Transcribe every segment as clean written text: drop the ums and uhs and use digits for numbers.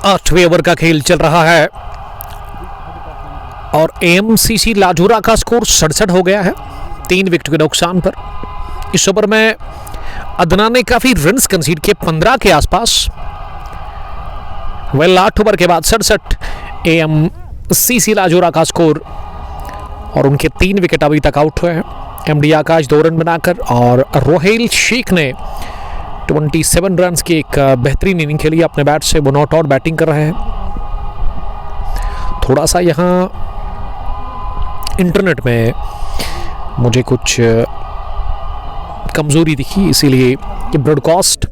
आठवें ओवर का खेल चल रहा है और एमसीसी लाजूरा का स्कोर 67 हो गया है 3 विकेट के नुकसान पर। इस ओवर में अदनान ने काफी रन्स कंसीड किए 15 के आसपास। 8 ओवर के बाद 67 एमसीसी लाजूरा का स्कोर और उनके 3 विकेट अभी तक आउट हुए हैं। एमडी आकाश 2 रन बनाकर और रोहेल शेख ने 27 रन्स की एक बेहतरीन इनिंग खेली अपने बैट से। वो नॉट आउट बैटिंग कर रहे हैं। थोड़ा सा यहाँ इंटरनेट में मुझे कुछ कमजोरी दिखी, इसीलिए ये ब्रॉडकास्ट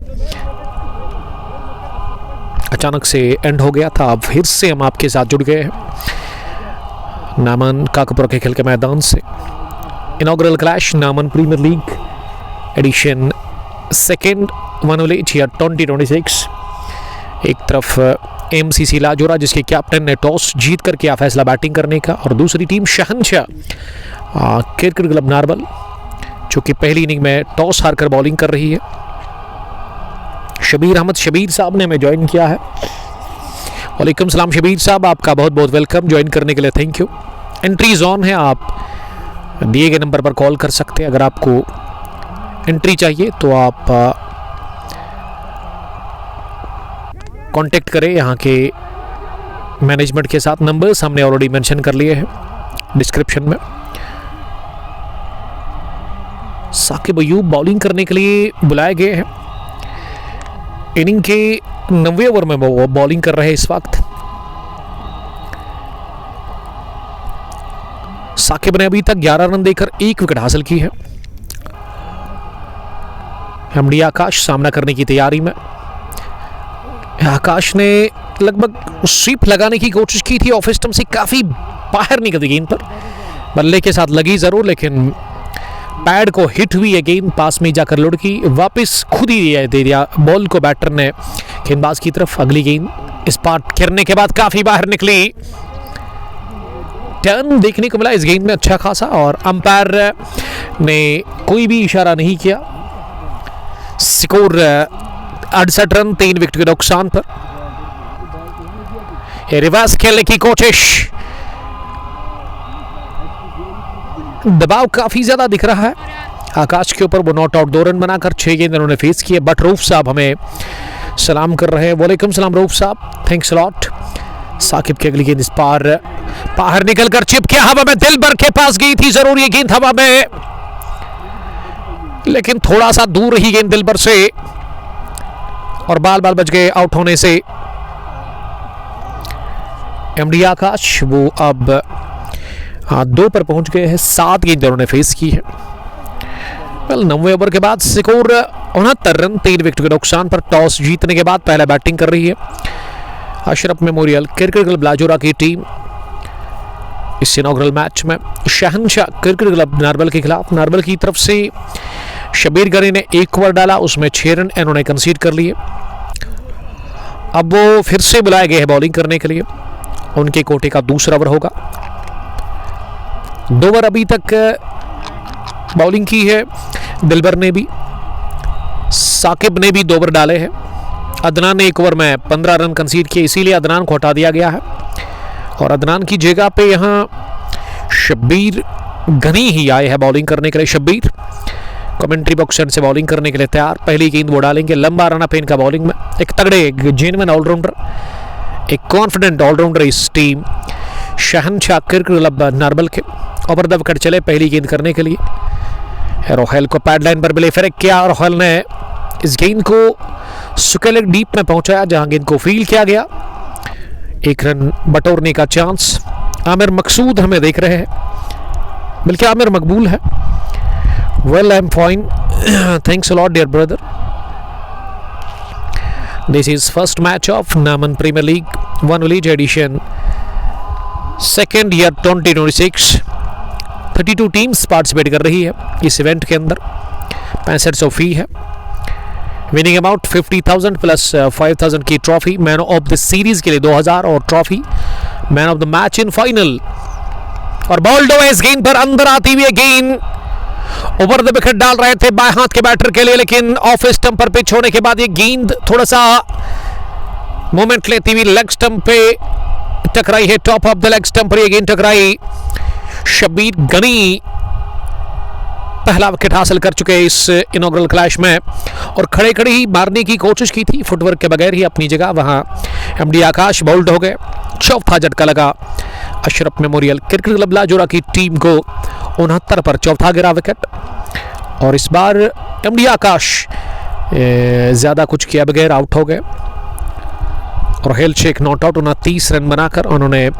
अचानक से एंड हो गया था। अब फिर से हम आपके साथ जुड़ गए हैं नामन काकपुरा के खेल के मैदान से। Inaugural clash Naman premiere league edition second 108 या 2026। एक तरफ एमसीसी लाजोरा जिसके कैप्टन ने टॉस जीत कर किया फैसला बैटिंग करने का, और दूसरी टीम शहनशाह क्रिकेट क्लब नारवल जो कि पहली इनिंग में टॉस हारकर बॉलिंग कर रही है। शबीर अहमद शबीर साहब ने हमें ज्वाइन किया है। वालेकुम सलाम शबीर साहब, आपका बहुत बहुत वेलकम ज्वाइन करने के लिए, थैंक यू। एंट्रीज ऑन है, आप दिए गए नंबर पर कॉल कर सकते हैं। अगर आपको एंट्री चाहिए तो आप कांटेक्ट करें यहाँ के मैनेजमेंट के साथ। नंबर्स हमने ऑलरेडी मेंशन कर लिए हैं डिस्क्रिप्शन में। साकिब अयूब बॉलिंग करने के लिए बुलाए गए हैं। इनिंग के 90 ओवर में वो बॉलिंग कर रहे हैं इस वक्त। साकिब ने अभी तक 11 रन देकर 1 विकेट हासिल की है। एमडी आकाश सामना करने की तैयारी में। आकाश ने लगभग स्वीप लगाने की कोशिश की थी, ऑफ स्टंप से काफी बाहर निकल गई गेंद पर। बल्ले के साथ लगी जरूर, लेकिन पैड को हिट हुई है गेंद, पास में जाकर लुढ़की, वापस खुद ही दे दिया बॉल को बैटर ने गेंदबाज की तरफ। अगली गेंद इस पार गिरने के बाद काफी बाहर निकली। टर्न देखने को मिला इस गेंद में अच्छा खासा, और अंपायर ने कोई भी इशारा नहीं किया। स्कोर 68 रन 3 विकेट के नुकसान पर। रिवर्स खेलने की कोशिश, दबाव काफी ज्यादा दिख रहा है आकाश के ऊपर। वो नॉट आउट 2 रन बनाकर 6 गेंद उन्होंने फेस किए। बट रऊफ साहब हमें सलाम कर रहे हैं। वालेकुम सलाम रऊफ साहब, थैंक्स लॉट। साकिब की अगली गेंद इस पार बाहर निकलकर चिप किया हवा में, दिलबर के पास गई थी जरूर ये गेंद हवा में, लेकिन थोड़ा सा दूर रही गेंद दिलबर से और बाल बच गए आउट होने से। एमडी आकाश वो अब 2 पर पहुंच गए हैं। 7 गेंद उन्होंने फेस की है। 90 ओवर के बाद स्कोर 69 रन 3 विकेट के नुकसान पर। टॉस जीतने के बाद पहले बैटिंग कर रही है Ashraf memorial cricket club Lajora की टीम इस इनॉग्रल मैच में शहनशाह क्रिकेट क्लब नारबल के खिलाफ। नारबल की तरफ से शब्बीर गनी ने 1 ओवर डाला, उसमें 6 रन इन्होंने कंसीड कर लिए। अब वो फिर से बुलाए गए हैं बॉलिंग करने के लिए। उनके कोटे का दूसरा ओवर होगा। 2 ओवर अभी तक बॉलिंग की है। दिलबर ने भी, साकिब ने भी 2 ओवर डाले हैं। अदनान ने 1 ओवर में 15 रन कंसीड किए, इसीलिए अदनान को हटा दिया गया है और अदनान की जगह पे यहाँ शब्बीर गनी ही आए हैं बॉलिंग करने के लिए। शब्बीर कमेंट्री बॉक्स से बॉलिंग करने के लिए तैयार। पहली गेंद वो डालेंगे, लंबा रन अप इनका बॉलिंग में। एक तगड़े, एक जेन्युइन ऑलराउंडर, एक कॉन्फिडेंट ऑलराउंडर इस टीम शहनशाह क्रिकेट क्लब नारबल के। ओवर द विकेट चले पहली गेंद करने के लिए। रोहेल को पैड लाइन पर मिले फेरक किया और रोहेल ने इस गेंद को सुकेलेक डीप में पहुंचाया, जहां गेंद को फील्ड किया गया। 1 रन बटोरने का चांस। आमिर मकसूद हमें देख रहे हैं, बल्कि आमिर मकबूल है। Well, I'm fine. Thanks a lot, dear brother. This is first match of Naman Premier League 1 Village Edition, second year 2026. 32 teams participate कर रही है इस इवेंट के अंदर। 6500 फी है। विनिंग अमाउंट 50,000 प्लस 5,000 की trophy. Man of the series के लिए 2,000 और trophy man of the match in final. और बॉल डो इस गेंद पर अंदर आती हुई गेंद ओवर द विकेट डाल रहे थे बाएं हाथ के बैटर के लिए, लेकिन ऑफ स्टंप पर पिच होने के बाद ये गेंद थोड़ा सा मोमेंट लेती हुई लेग स्टंप पे टकराई है। Top of the leg stump पर ये गेंद टकराई। शब्बीर गनी पहला विकेट हासिल कर चुके हैं इस इनॉग्रल क्लैश में और खड़े खड़े ही मारने की कोशिश की थी, फुटवर्क के बगैर ही अपनी जगह। वहां एमडी आकाश बाउल्ड हो गए। चौथा झटका लगा Ashraf memorial cricket club Lajora की टीम को। 69 पर चौथा गिरा विकेट और इस बार एमडी आकाश ज्यादा कुछ किया बगैर आउट हो गए। और हेल शेख नॉट आउट। 29 रन बनाकर उन्होंने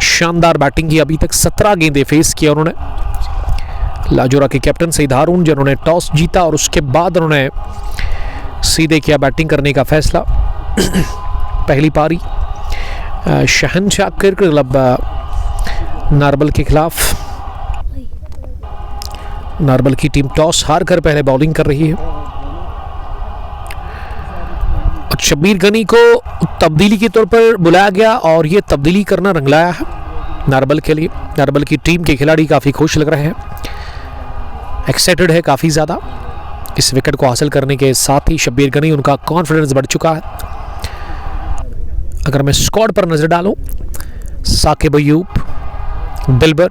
शानदार बैटिंग की। अभी तक 17 गेंदें फेस किया उन्होंने। लाजोरा के कैप्टन सईद हारून जिन्होंने टॉस जीता और उसके बाद उन्होंने सीधे किया बैटिंग करने का फैसला। पहली पारी शहनशाह क्रिकेट क्लब नारबल के खिलाफ। नारबल की टीम टॉस हार कर पहले बॉलिंग कर रही है। शब्बीर गनी को तब्दीली के तौर पर बुलाया गया और ये तब्दीली करना रंग लाया है नारबल के लिए। नारबल की टीम के खिलाड़ी काफ़ी खुश लग रहे हैं, एक्साइटेड है काफ़ी ज़्यादा इस विकेट को हासिल करने के साथ ही। शब्बीर गनी, उनका कॉन्फिडेंस बढ़ चुका है। अगर मैं स्क्वाड पर नज़र डालूं, साकिब अयूब, दिलबर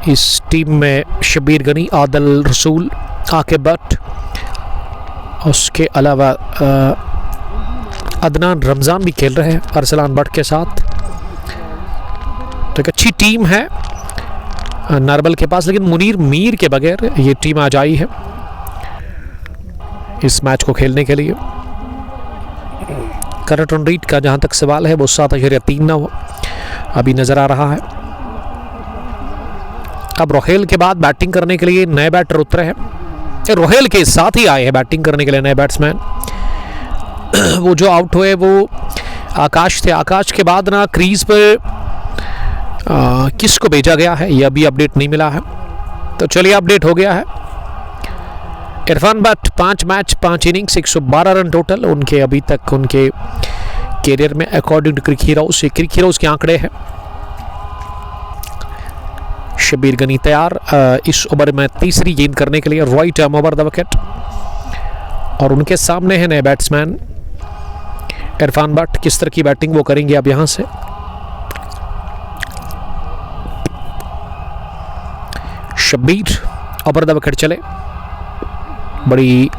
इस टीम में, शब्बीर गनी, आदिल रसूल, आकिब भट्ट, उसके अलावा अदनान रमज़ान भी खेल रहे हैं अरसलान भट्ट के साथ। तो एक अच्छी टीम है नारबल के पास, लेकिन मुनीर मीर के बगैर ये टीम आज आई है इस मैच को खेलने के लिए। करंट रन रेट का जहां तक सवाल है वो 7.3 अभी नजर आ रहा है। अब रोहेल के बाद बैटिंग करने के लिए नए बैटर उतरे हैं। रोहेल के साथ ही आए हैं बैटिंग करने के लिए नए बैट्समैन। वो जो आउट हुए वो आकाश थे। आकाश के बाद ना क्रीज पर किसको भेजा गया है यह भी अपडेट नहीं मिला है, तो चलिए अपडेट हो गया है। Irfan Bhatt 5 match 5 innings 112 run total उनके अभी तक उनके कैरियर में अकॉर्डिंग टू क्रिक हीरोज के आंकड़े हैं। शब्बीर गनी तैयार इस ओवर में तीसरी गेंद करने के लिए। Right arm over the wicket और उनके सामने है नए बैट्समैन इरफान भट्ट। किस तरह की बैटिंग वो करेंगे अब यहां से। शब्बीर ओवर द विकेट चले। बड़ी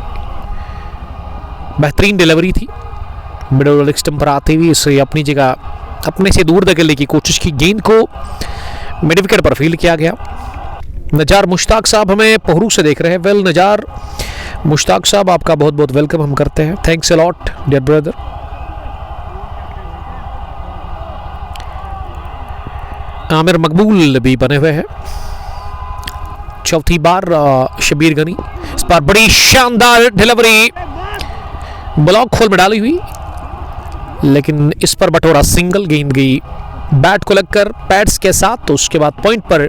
बेहतरीन डिलीवरी थी, मिडल लेग स्टंप पर आते हुए इसे अपनी जगह अपने से दूर धकेलने की कोशिश की। गेंद को मिड विकेट पर फील्ड किया गया। नजार मुश्ताक साहब हमें पोहरू से देख रहे हैं। वेल नजार मुश्ताक साहब, आपका बहुत बहुत वेलकम हम करते हैं। Thanks a lot dear brother. Aamir Maqbool भी बने हुए हैं। चौथी बार शब्बीर गनी, इस बार बड़ी शानदार डिलीवरी ब्लॉक होल में डाली हुई। लेकिन इस पर बटोरा सिंगल, गेंद गई बैट को लगकर पैड्स के साथ। तो उसके बाद पॉइंट पर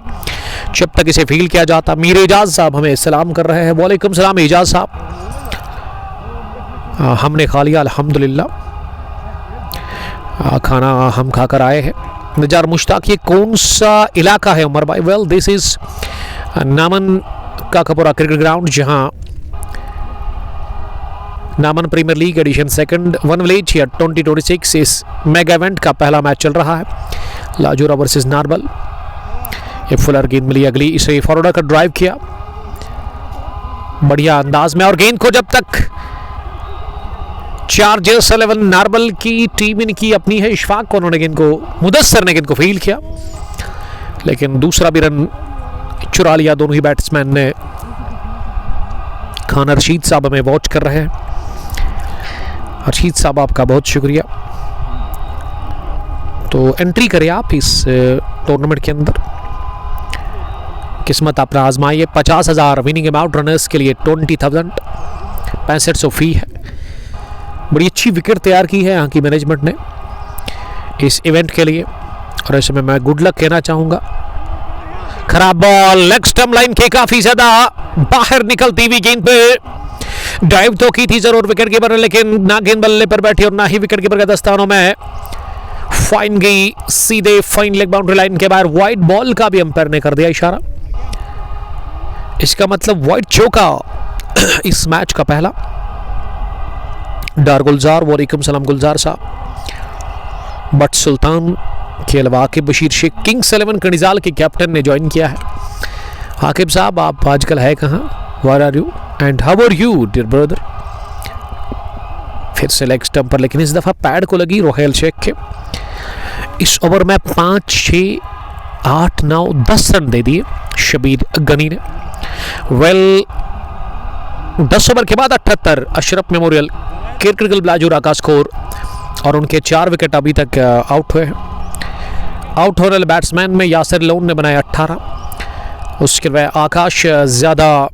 जब तक इसे फील किया जाता, मीर एजाज साहब हमें सलाम कर रहे हैं। वालेकुम सलाम एजाज साहब। हमने खा लिया अल्हम्दुलिल्लाह, खाना हम खाकर आए हैं। निजार मुश्ताक, ये कौन सा इलाका है उमर भाई? Well this is Naman Kakapura cricket ground, जहां Naman premiere league edition second one village या 2026 इस मेगा इवेंट का पहला मैच चल रहा है। लाजूरा वर्सेस नारबल। ये फुलर गेंद मिली अगली, इसे फॉरवर्ड का ड्राइव किया बढ़िया अंदाज में, और गेंद को जब तक चार्जर्स 11 नारबल की टीम इनकी अपनी है इशफाक को, उन्होंने गेंद को मुदस्सर ने गेंद को फील किया, लेकिन दूसरा भी रन चुरा लिया दोनों ही बैट्समैन ने। खान रशीद साहब हमें वॉच कर रहे हैं। रशीद साहब आपका बहुत शुक्रिया। तो एंट्री करें आप इस टूर्नामेंट के अंदर, किस्मत अपना आजमाइए। 50,000 विनिंग अमाउंट, रनर्स के लिए 20,000, 6500 फी है। बड़ी अच्छी विकेट तैयार की है यहाँ की मैनेजमेंट ने इस इवेंट के लिए, और ऐसे में मैं गुड लक कहना चाहूँगा। खराब बॉल, लेग स्टंप लाइन के काफी ज्यादा बाहर निकलती हुई गेंद पे ड्राइव तो की थी जरूर विकेट कीपर ने, लेकिन ना गेंद बल्ले पर बैठी और ना ही विकेट कीपर के दस्तानों में। फाइन गई सीधे फाइन लेग बाउंड्री लाइन के बाहर। वाइड बॉल का भी अंपायर ने कर दिया इशारा, इसका मतलब वाइड चौका इस मैच का पहला। डार गुलजार, वालेकुम सलाम गुलजार साहब। बट सुल्तान के अलावा आकिब बशीर शेख, किंग्स 11 कनिजाल के कैप्टन ने ज्वाइन किया है। आकिब साहब आप आजकल है कहाँ? Where are you and how are you dear brother? फिर से लेग स्टंप पर, लेकिन इस दफा पैड को लगी रोहेल शेख के। इस ओवर में 5, 6, 8, 9, 10 रन दे दिए शबीर गनी ने। वेल 10 ओवर के बाद 78 अशरफ मेमोरियल क्रिकेट ब्लाजूरा का स्कोर, और उनके 4 विकेट अभी तक आउट हुए हैं। आउट होने वाले बैट्समैन में यासिर लोन ने बनाया 18, उसके बाद आकाश ज़्यादा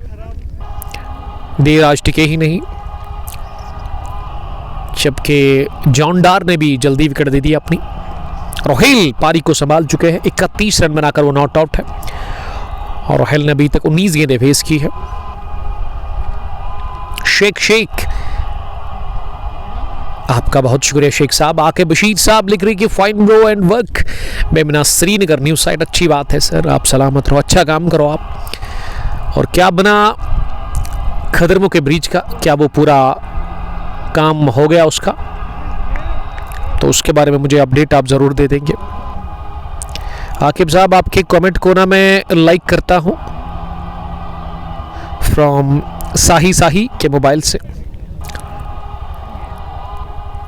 देर आज टिके ही नहीं, जबकि जॉन डार ने भी जल्दी विकेट दे दी अपनी। रोहेल पारी को संभाल चुके हैं, 31 रन बनाकर वो नॉट आउट है, और रोहेल ने अभी तक 19 गेंदें फेस की है। शेख आपका बहुत शुक्रिया शेख साहब। आके बशीर साहब लिख रही कि fine bro and work Bemina Srinagar news site. अच्छी बात है सर, आप सलामत रहो, अच्छा काम करो आप। और क्या बना खदरमो के ब्रिज का, क्या वो पूरा काम हो गया उसका? तो उसके बारे में मुझे अपडेट आप ज़रूर दे देंगे। आकिब साहब आपके कमेंट को ना मैं लाइक करता हूँ फ्रॉम साही के मोबाइल से।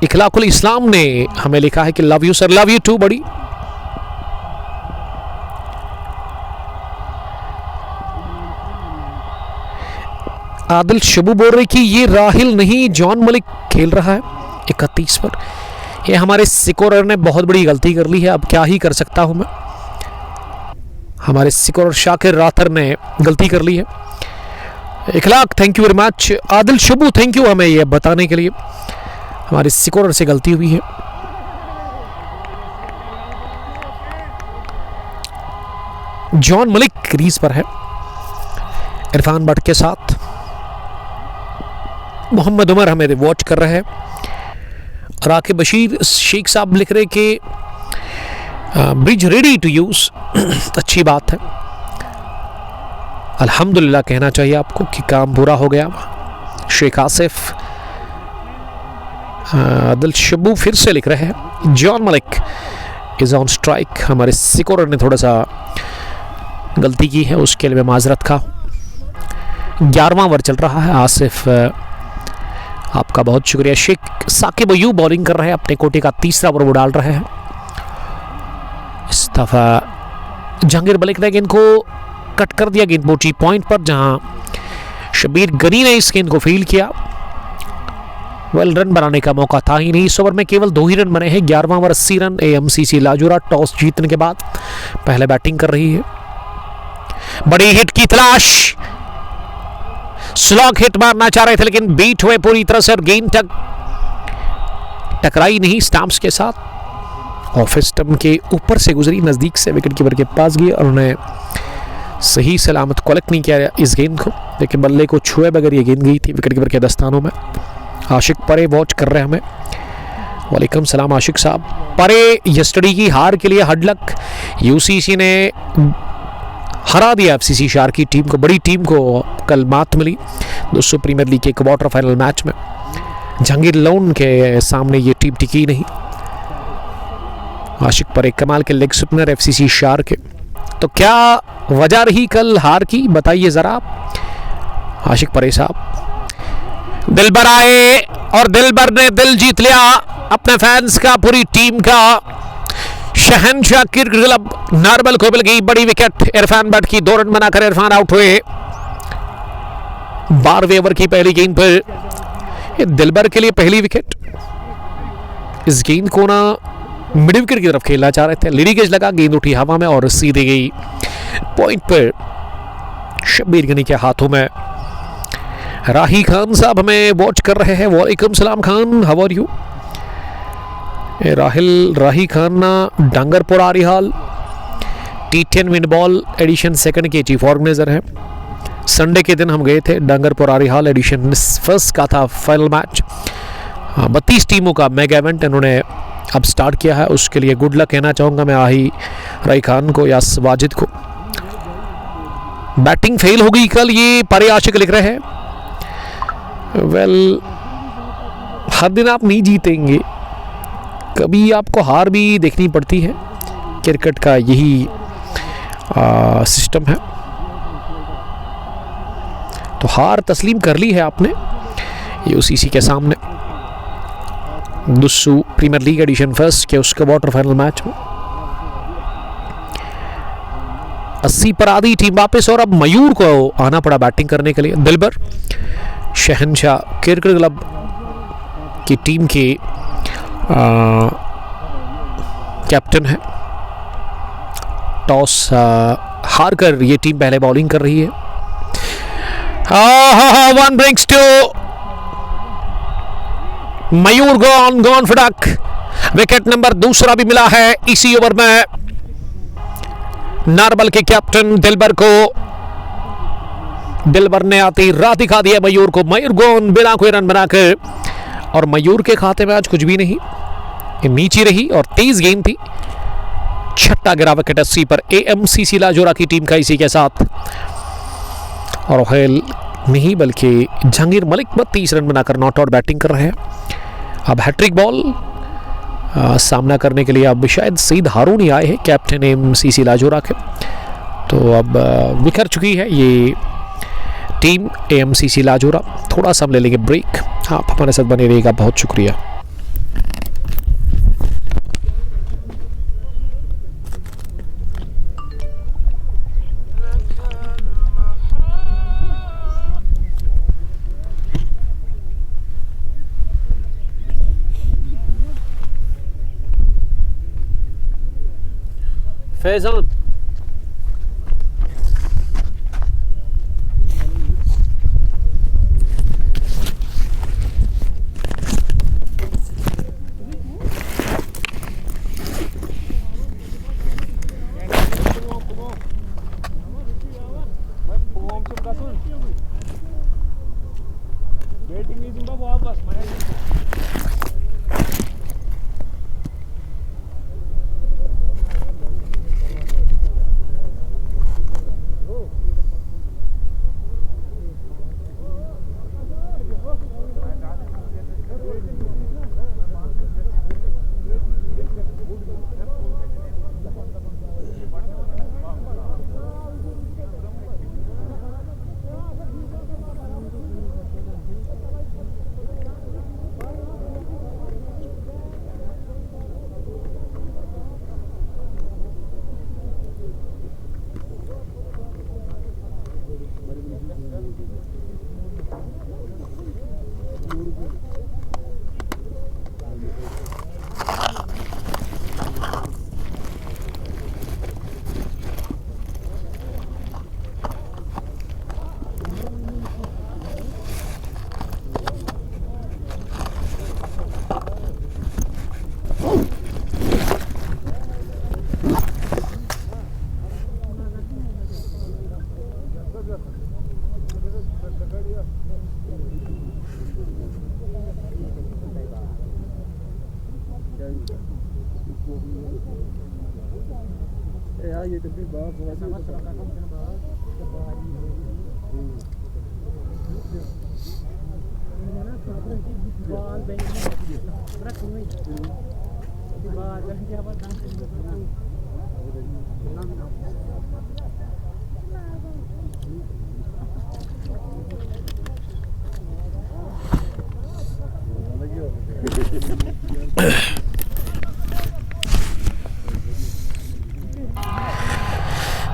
इखलाकुल इस्लाम ने हमें लिखा है कि love you sir, love you too buddy. Adil Shibu बोल रही कि ये राहिल नहीं जॉन मलिक खेल रहा है 31 पर। ये हमारे स्कोरर ने बहुत बड़ी गलती कर ली है, अब क्या ही कर सकता हूं मैं। हमारे स्कोरर शाकिर राथर ने गलती कर ली है। Ikhlaq thank you very much. Adil Shabu thank you हमें ये बताने के लिए, हमारे स्कोरर से गलती हुई है। जॉन मलिक क्रीज पर है इरफान भट्ट के साथ। मोहम्मद उमर हमें वॉच कर रहे हैं। राकिब बशीर शेख साहब लिख रहे कि ब्रिज रेडी टू यूज। अच्छी बात है, अल्हम्दुलिल्लाह कहना चाहिए आपको कि काम पूरा हो गया। शेख आसिफ, आदिल शबू फिर से लिख रहे हैं John Malik is on strike. हमारे स्कोरर ने थोड़ा सा गलती की है, उसके लिए मैं माजरत खा। 11वां ओवर चल रहा है। आसिफ आपका बहुत शुक्रिया। शेख साकिब अयूब बॉलिंग कर रहे हैं, अपने कोटे का तीसरा ओवर वो डाल रहे हैं। इस दफा जहांगीर मलिक ने गेंद को कट कर दिया, गेंद पहुंची पॉइंट पर, जहां शबीर गनी ने इस गेंद को फील्ड किया। वेल रन बनाने का मौका था ही नहीं। इस ओवर में केवल 2 ही रन बने हैं। 11वां ओवर 80 रन। AMCC लाजूरा टॉस जीतने के बाद पहले बैटिंग कर रही है। बड़ी हिट की तलाश, स्लॉग हिट मारना चाह रहे थे लेकिन बीट हुए पूरी तरह से, और गेंद तक टकराई नहीं स्टंप्स के साथ, ऑफ स्टंप के ऊपर से गुजरी, नज़दीक से विकेट कीपर के पास गई और उन्हें सही सलामत कलेक्ट नहीं किया इस गेंद को, लेकिन बल्ले को छुए बगैर ये गेंद गई थी विकेट कीपर के दस्तानों में। आशिक परे वॉच कर रहे हैं हमें। वालेकुम सलाम आशिक साहब। परे यस्टरडे की हार के लिए हार्ड लक, यूसीसी ने हरा दिया एफसीसी शार की टीम को, बड़ी टीम को कल मात मिली दोस्तों प्रीमियर लीग के क्वार्टर फाइनल मैच में। जहांगीर लोन के सामने ये टीम टिकी नहीं। आशिक परे कमाल के लेग स्पिनर एफसीसी शार के। तो क्या वजह रही कल हार की, बताइए जरा आप आशिक परे साहब। दिलबर आए और दिलबर ने दिल जीत लिया अपने फैंस का, पूरी टीम का। शहनशाह क्रिकेट क्लब नार्बल को मिल गई बड़ी विकेट। इरफान भट्ट की 2 रन बनाकर इरफान आउट हुए 12वें ओवर की पहली गेंद पर। दिलबर के लिए पहली विकेट। इस गेंद को ना मिड विकेट की तरफ खेलना चाह रहे थे, लिडी गेज लगा, गेंद उठी हवा में और सीधे गई पॉइंट पर शब्बीर गनी के हाथों में। राही खान साहब हमें वॉच कर रहे हैं। वालेकुम सलाम Khan, how are you. Rahi Khan ना Dangarpur Arihal T10 win ball edition second के चीफ ऑर्गेनाइजर हैं। संडे के दिन हम गए थे डांगरपुर आरिहाल एडिशन फर्स्ट का था फाइनल मैच। 32 टीमों का मेगा इवेंट इन्होंने अब स्टार्ट किया है, उसके लिए गुड लक कहना चाहूँगा मैं राही खान को या वाजिद को। बैटिंग फेल हो गई कल, ये परे आशिक लिख रहे हैं। वेल हर दिन आप नहीं जीतेंगे, कभी आपको हार भी देखनी पड़ती है, क्रिकेट का यही सिस्टम है। तो हार तस्लीम कर ली है आपने यूसीसी के सामने दुस्सू प्रीमियर लीग एडिशन फर्स्ट के उसके क्वार्टर फाइनल मैच में। 80 पर आधी टीम वापस और अब मयूर को आना पड़ा बैटिंग करने के लिए। दिलबर शहनशाह क्रिकेट क्लब की टीम के कैप्टन है। टॉस हार कर ये टीम पहले बॉलिंग कर रही है। One brings to Mayur gone फटक। विकेट नंबर दूसरा भी मिला है इसी ओवर में नार्बल के कैप्टन दिलबर को। दिलबर ने आती राह दिखा दिया मयूर को। मयूर गॉन बिना कोई रन बनाकर, और मयूर के खाते में आज कुछ भी नहीं, नीचे रही और तेज गेंद थी। छठा गिरा विकेट 80 पर AMCC लाजोरा की टीम का इसी के साथ। और हेल नहीं बल्कि जहांगीर मलिक 32 रन बनाकर नॉट आउट बैटिंग कर रहे हैं। अब हैट्रिक बॉल सामना करने के लिए अब शायद सईद हारून ही आए हैं कैप्टन AMCC लाजोरा के। तो अब बिखर चुकी है ये टीम AMCC लाजोरा। थोड़ा सा हम ले लेंगे ब्रेक, आप हमारे साथ बने रहिएगा, बहुत शुक्रिया। फैजान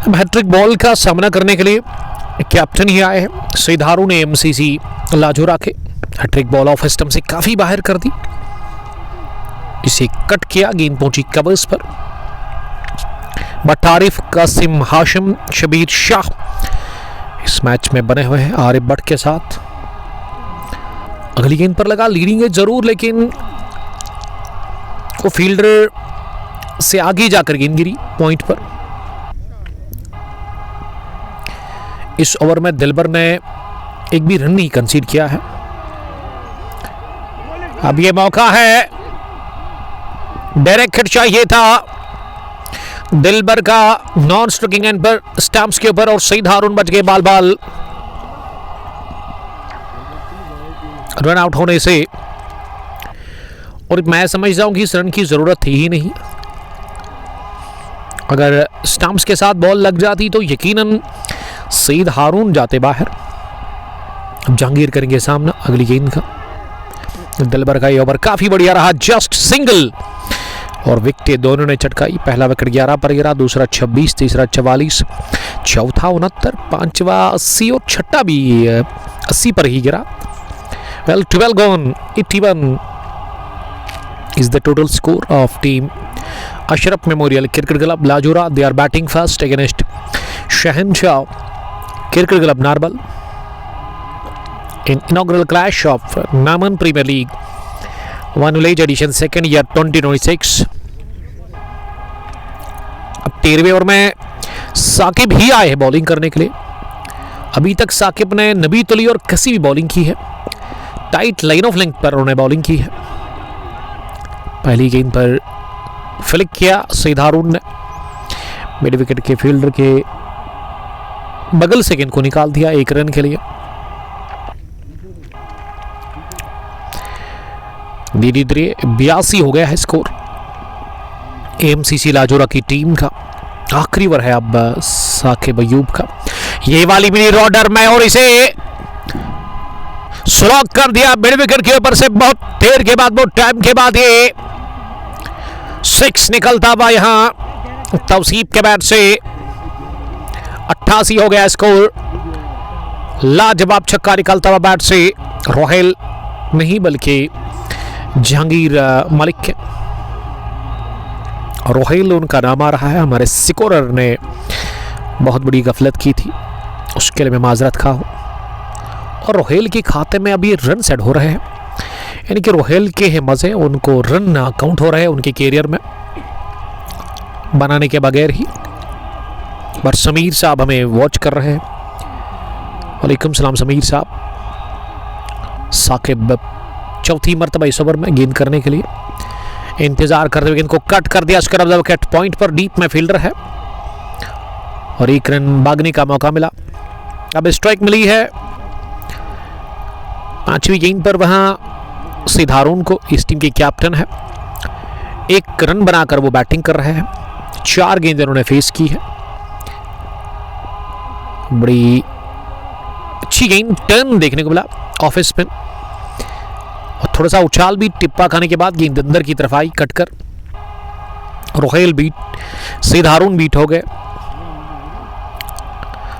हैट्रिक बॉल का सामना करने के लिए कैप्टन ही आए हैं। सईद हारून ने एमसीसी लाजोरा के हैट्रिक बॉल ऑफ स्टंप से काफी बाहर कर दी, इसे कट किया, गेंद पहुंची कवर्स पर। बट आरिफ, कासिम, हाशिम, शबीर शाह इस मैच में बने हुए हैं आरिफ भट्ट के साथ। अगली गेंद पर लगा, लीडिंग है जरूर, लेकिन वो फील्डर से आगे जाकर गेंद गिरी पॉइंट पर। इस ओवर में दिलबर ने एक भी रन नहीं कंसीड किया है। अब ये मौका है, डायरेक्ट हिट चाहिए था दिलबर का नॉन स्ट्रोकिंग एंड पर स्टंप्स के ऊपर, और सईद हारून बच गए बाल बाल रन आउट होने से। और मैं समझता हूं कि इस रन की जरूरत थी ही नहीं। अगर स्टंप्स के साथ बॉल लग जाती तो यकीनन सईद हारून जाते बाहर। अब जहांगीर करेंगे सामना अगली गेंद का। दिलबर का ये ओवर काफी बढ़िया रहा, जस्ट सिंगल और विकेट दोनों ने चटकाई। पहला विकेट 11 पर गिरा, दूसरा 26, तीसरा 44, चौथा 69, पांचवा 80 और छठा भी 80 पर ही गिरा। Well 12 gone, 81 is the total score of team Ashraf Memorial Cricket Club Lajura. They are batting first against Shahanshah Cricket Club Narwal in inaugural clash of Naman Premier League One Village Edition second year 2026. अब 13वें over में साकिब ही आए हैं bowling करने के लिए। अभी तक साकिब ने नबी तुली और कसी भी बॉलिंग की है, टाइट लाइन ऑफ लेंथ पर उन्होंने बॉलिंग की है। पहली गेंद पर फ्लिक किया सईद हारून ने, मिड विकेट के फील्डर के बगल से गेंद को निकाल दिया 1 रन के लिए। धीरे धीरे 82 हो गया है स्कोर एमसीसी लाजोरा की टीम का। आखिरी ओवर है अब साकिब अयूब का। ये वाली मिनी रॉडर में और इसे स्लॉग कर दिया मिड विकेट के ऊपर से। बहुत देर के बाद, बहुत टाइम के बाद ये 6 निकलता हुआ यहां तौसीफ के बैट से। 88 हो गया स्कोर। लाजवाब छक्का निकलता हुआ बैट से रोहेल नहीं बल्कि जहांगीर मलिक के। रोहेल उनका नाम आ रहा है। हमारे स्कोरर ने बहुत बड़ी गफलत की थी, उसके लिए मैं माजरत खा हूं। और रोहेल के खाते में अभी रन सेट हो रहे हैं, यानी कि रोहेल के हैं मजे, उनको रन काउंट हो रहे हैं उनके कैरियर में बनाने के बगैर ही। पर समीर साहब हमें वॉच कर रहे हैं। वालेकुम सलाम समीर साहब। साकिब चौथी मरतबा इस ओवर में गेंद करने के लिए इंतजार करते हुए गेंद को कट कर दिया। स्क्रब द विकेट पॉइंट पर, डीप में फील्डर है और 1 रन भागने का मौका मिला। अब स्ट्राइक मिली है 5वीं गेंद पर, वहां सईद हारून को, इस टीम के कैप्टन है। 1 रन बनाकर वो बैटिंग कर रहे हैं। 4 गेंद उन्होंने फेस की है। बड़ी अच्छी गेंद, टर्न देखने को मिला ऑफ स्पिन और थोड़ा सा उछाल भी, टिप्पा खाने के बाद गेंद अंदर की तरफ आई कटकर। रोहेल बीट, सईद हारून बीट हो गए।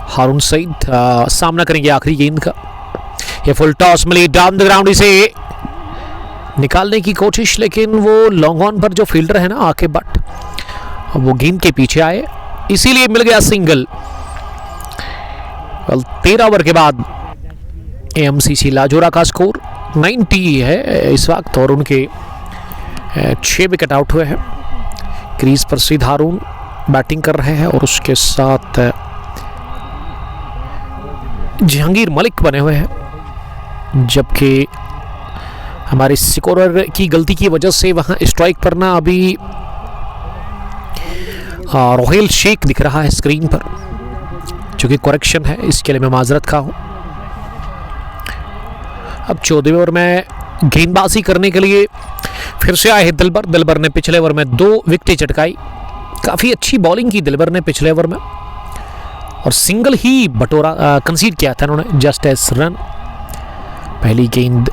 हारून सईद सामना करेंगे आखिरी गेंद का। ये फुल टॉस मिली डाउन द ग्राउंड, इसे निकालने की कोशिश, लेकिन वो लॉन्ग ऑन पर जो फील्डर है ना आके बट, वो गेंद के पीछे आए, इसीलिए मिल गया सिंगल। 13 ओवर के बाद एमसीसी लाजोरा का स्कोर 90 है इस वक्त और उनके 6 विकेट आउट हुए हैं। क्रीज पर सईद हारून बैटिंग कर रहे हैं और उसके साथ जहांगीर मलिक बने हुए हैं, जबकि हमारे स्कोरर की गलती की वजह से वहां स्ट्राइक पर ना अभी रोहेल शेख दिख रहा है स्क्रीन पर, जो कि करेक्शन है, इसके लिए मैं माजरत खा हूँ। अब 14वें ओवर में गेंदबाजी करने के लिए फिर से आए दिलबर। दिलबर ने पिछले ओवर में 2 विकेटें चटकाई। काफ़ी अच्छी बॉलिंग की दिलबर ने पिछले ओवर में, और सिंगल ही बटोरा कंसीड किया था उन्होंने, जस्ट एस रन। पहली गेंद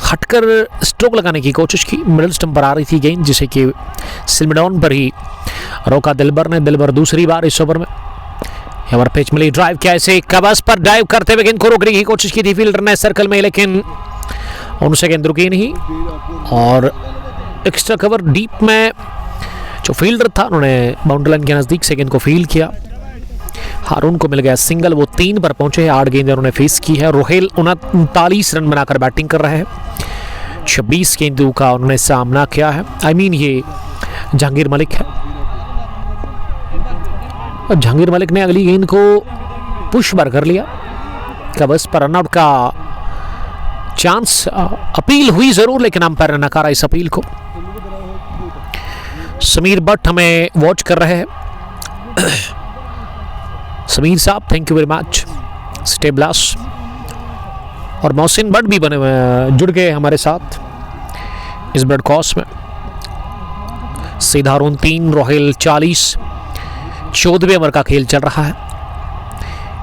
हटकर स्ट्रोक लगाने की कोशिश की, मिडिल स्टंप पर आ रही थी गेंद, जिसे कि सिलमिडॉन पर ही रोका दिलबर ने। दिलबर दूसरी बार इस ओवर में ओवर पिच मिली, ड्राइव किया, इसे कबस पर ड्राइव करते हुए गेंद को रोकने की कोशिश की थी फील्डर ने सर्कल में, लेकिन उनसे गेंद रुकी नहीं। और एक्स्ट्रा कवर डीप में जो फील्डर था, उन्होंने बाउंड्री लाइन के नज़दीक से गेंद को फील्ड किया। हारून को मिल गया सिंगल, वो 3 पर पहुंचे हैं। 8 गेंदें उन्होंने फेस की है। रोहेल 39 रन बनाकर बैटिंग कर रहे हैं। 26 गेंदों का उन्होंने सामना किया है। ये जहांगीर मलिक है। और जहांगीर मलिक ने अगली गेंद को पुश बार कर लिया। कबस पर रनआउट का चांस, अपील हुई जरूर, लेकिन अंपायर ने नकारा इस अपील को। समीर भट्ट हमें वॉच कर रहे हैं। समीर साहब, थैंक यू वेरी मच। स्टेबलास और मोहसिन भट्ट भी जुड़ गए हमारे साथ इस ब्रॉडकास्ट में। सीधारून 3, रोहेल 40। 14वें ओवर का खेल चल रहा है।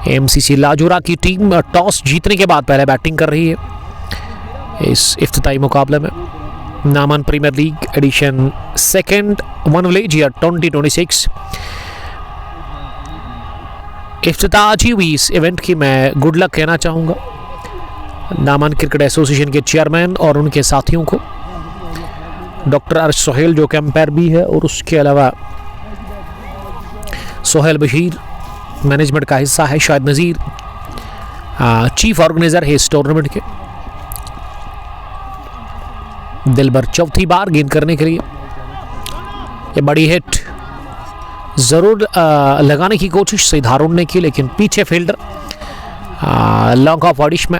एमसीसी लाजोरा की टीम टॉस जीतने के बाद पहले बैटिंग कर रही है इस इफ्तिताई मुकाबले में। Naman premiere league edition 2nd one village year 2026 इफ्तिताह आज ही हुई इस इवेंट की। मैं गुड लक कहना चाहूँगा नामन क्रिकेट एसोसिएशन के चेयरमैन और उनके साथियों को, डॉक्टर अर्श सोहेल जो कि अंपायर भी है, और उसके अलावा सोहेल बशीर मैनेजमेंट का हिस्सा है, शाहिद नज़ीर चीफ ऑर्गेनाइजर है इस टूर्नामेंट के। दिलबर चौथी बार गेंद करने के लिए, ये बड़ी हिट जरूर लगाने की कोशिश सीधारून ने की, लेकिन पीछे फील्डर लॉन्ग ऑफ ऑडिश में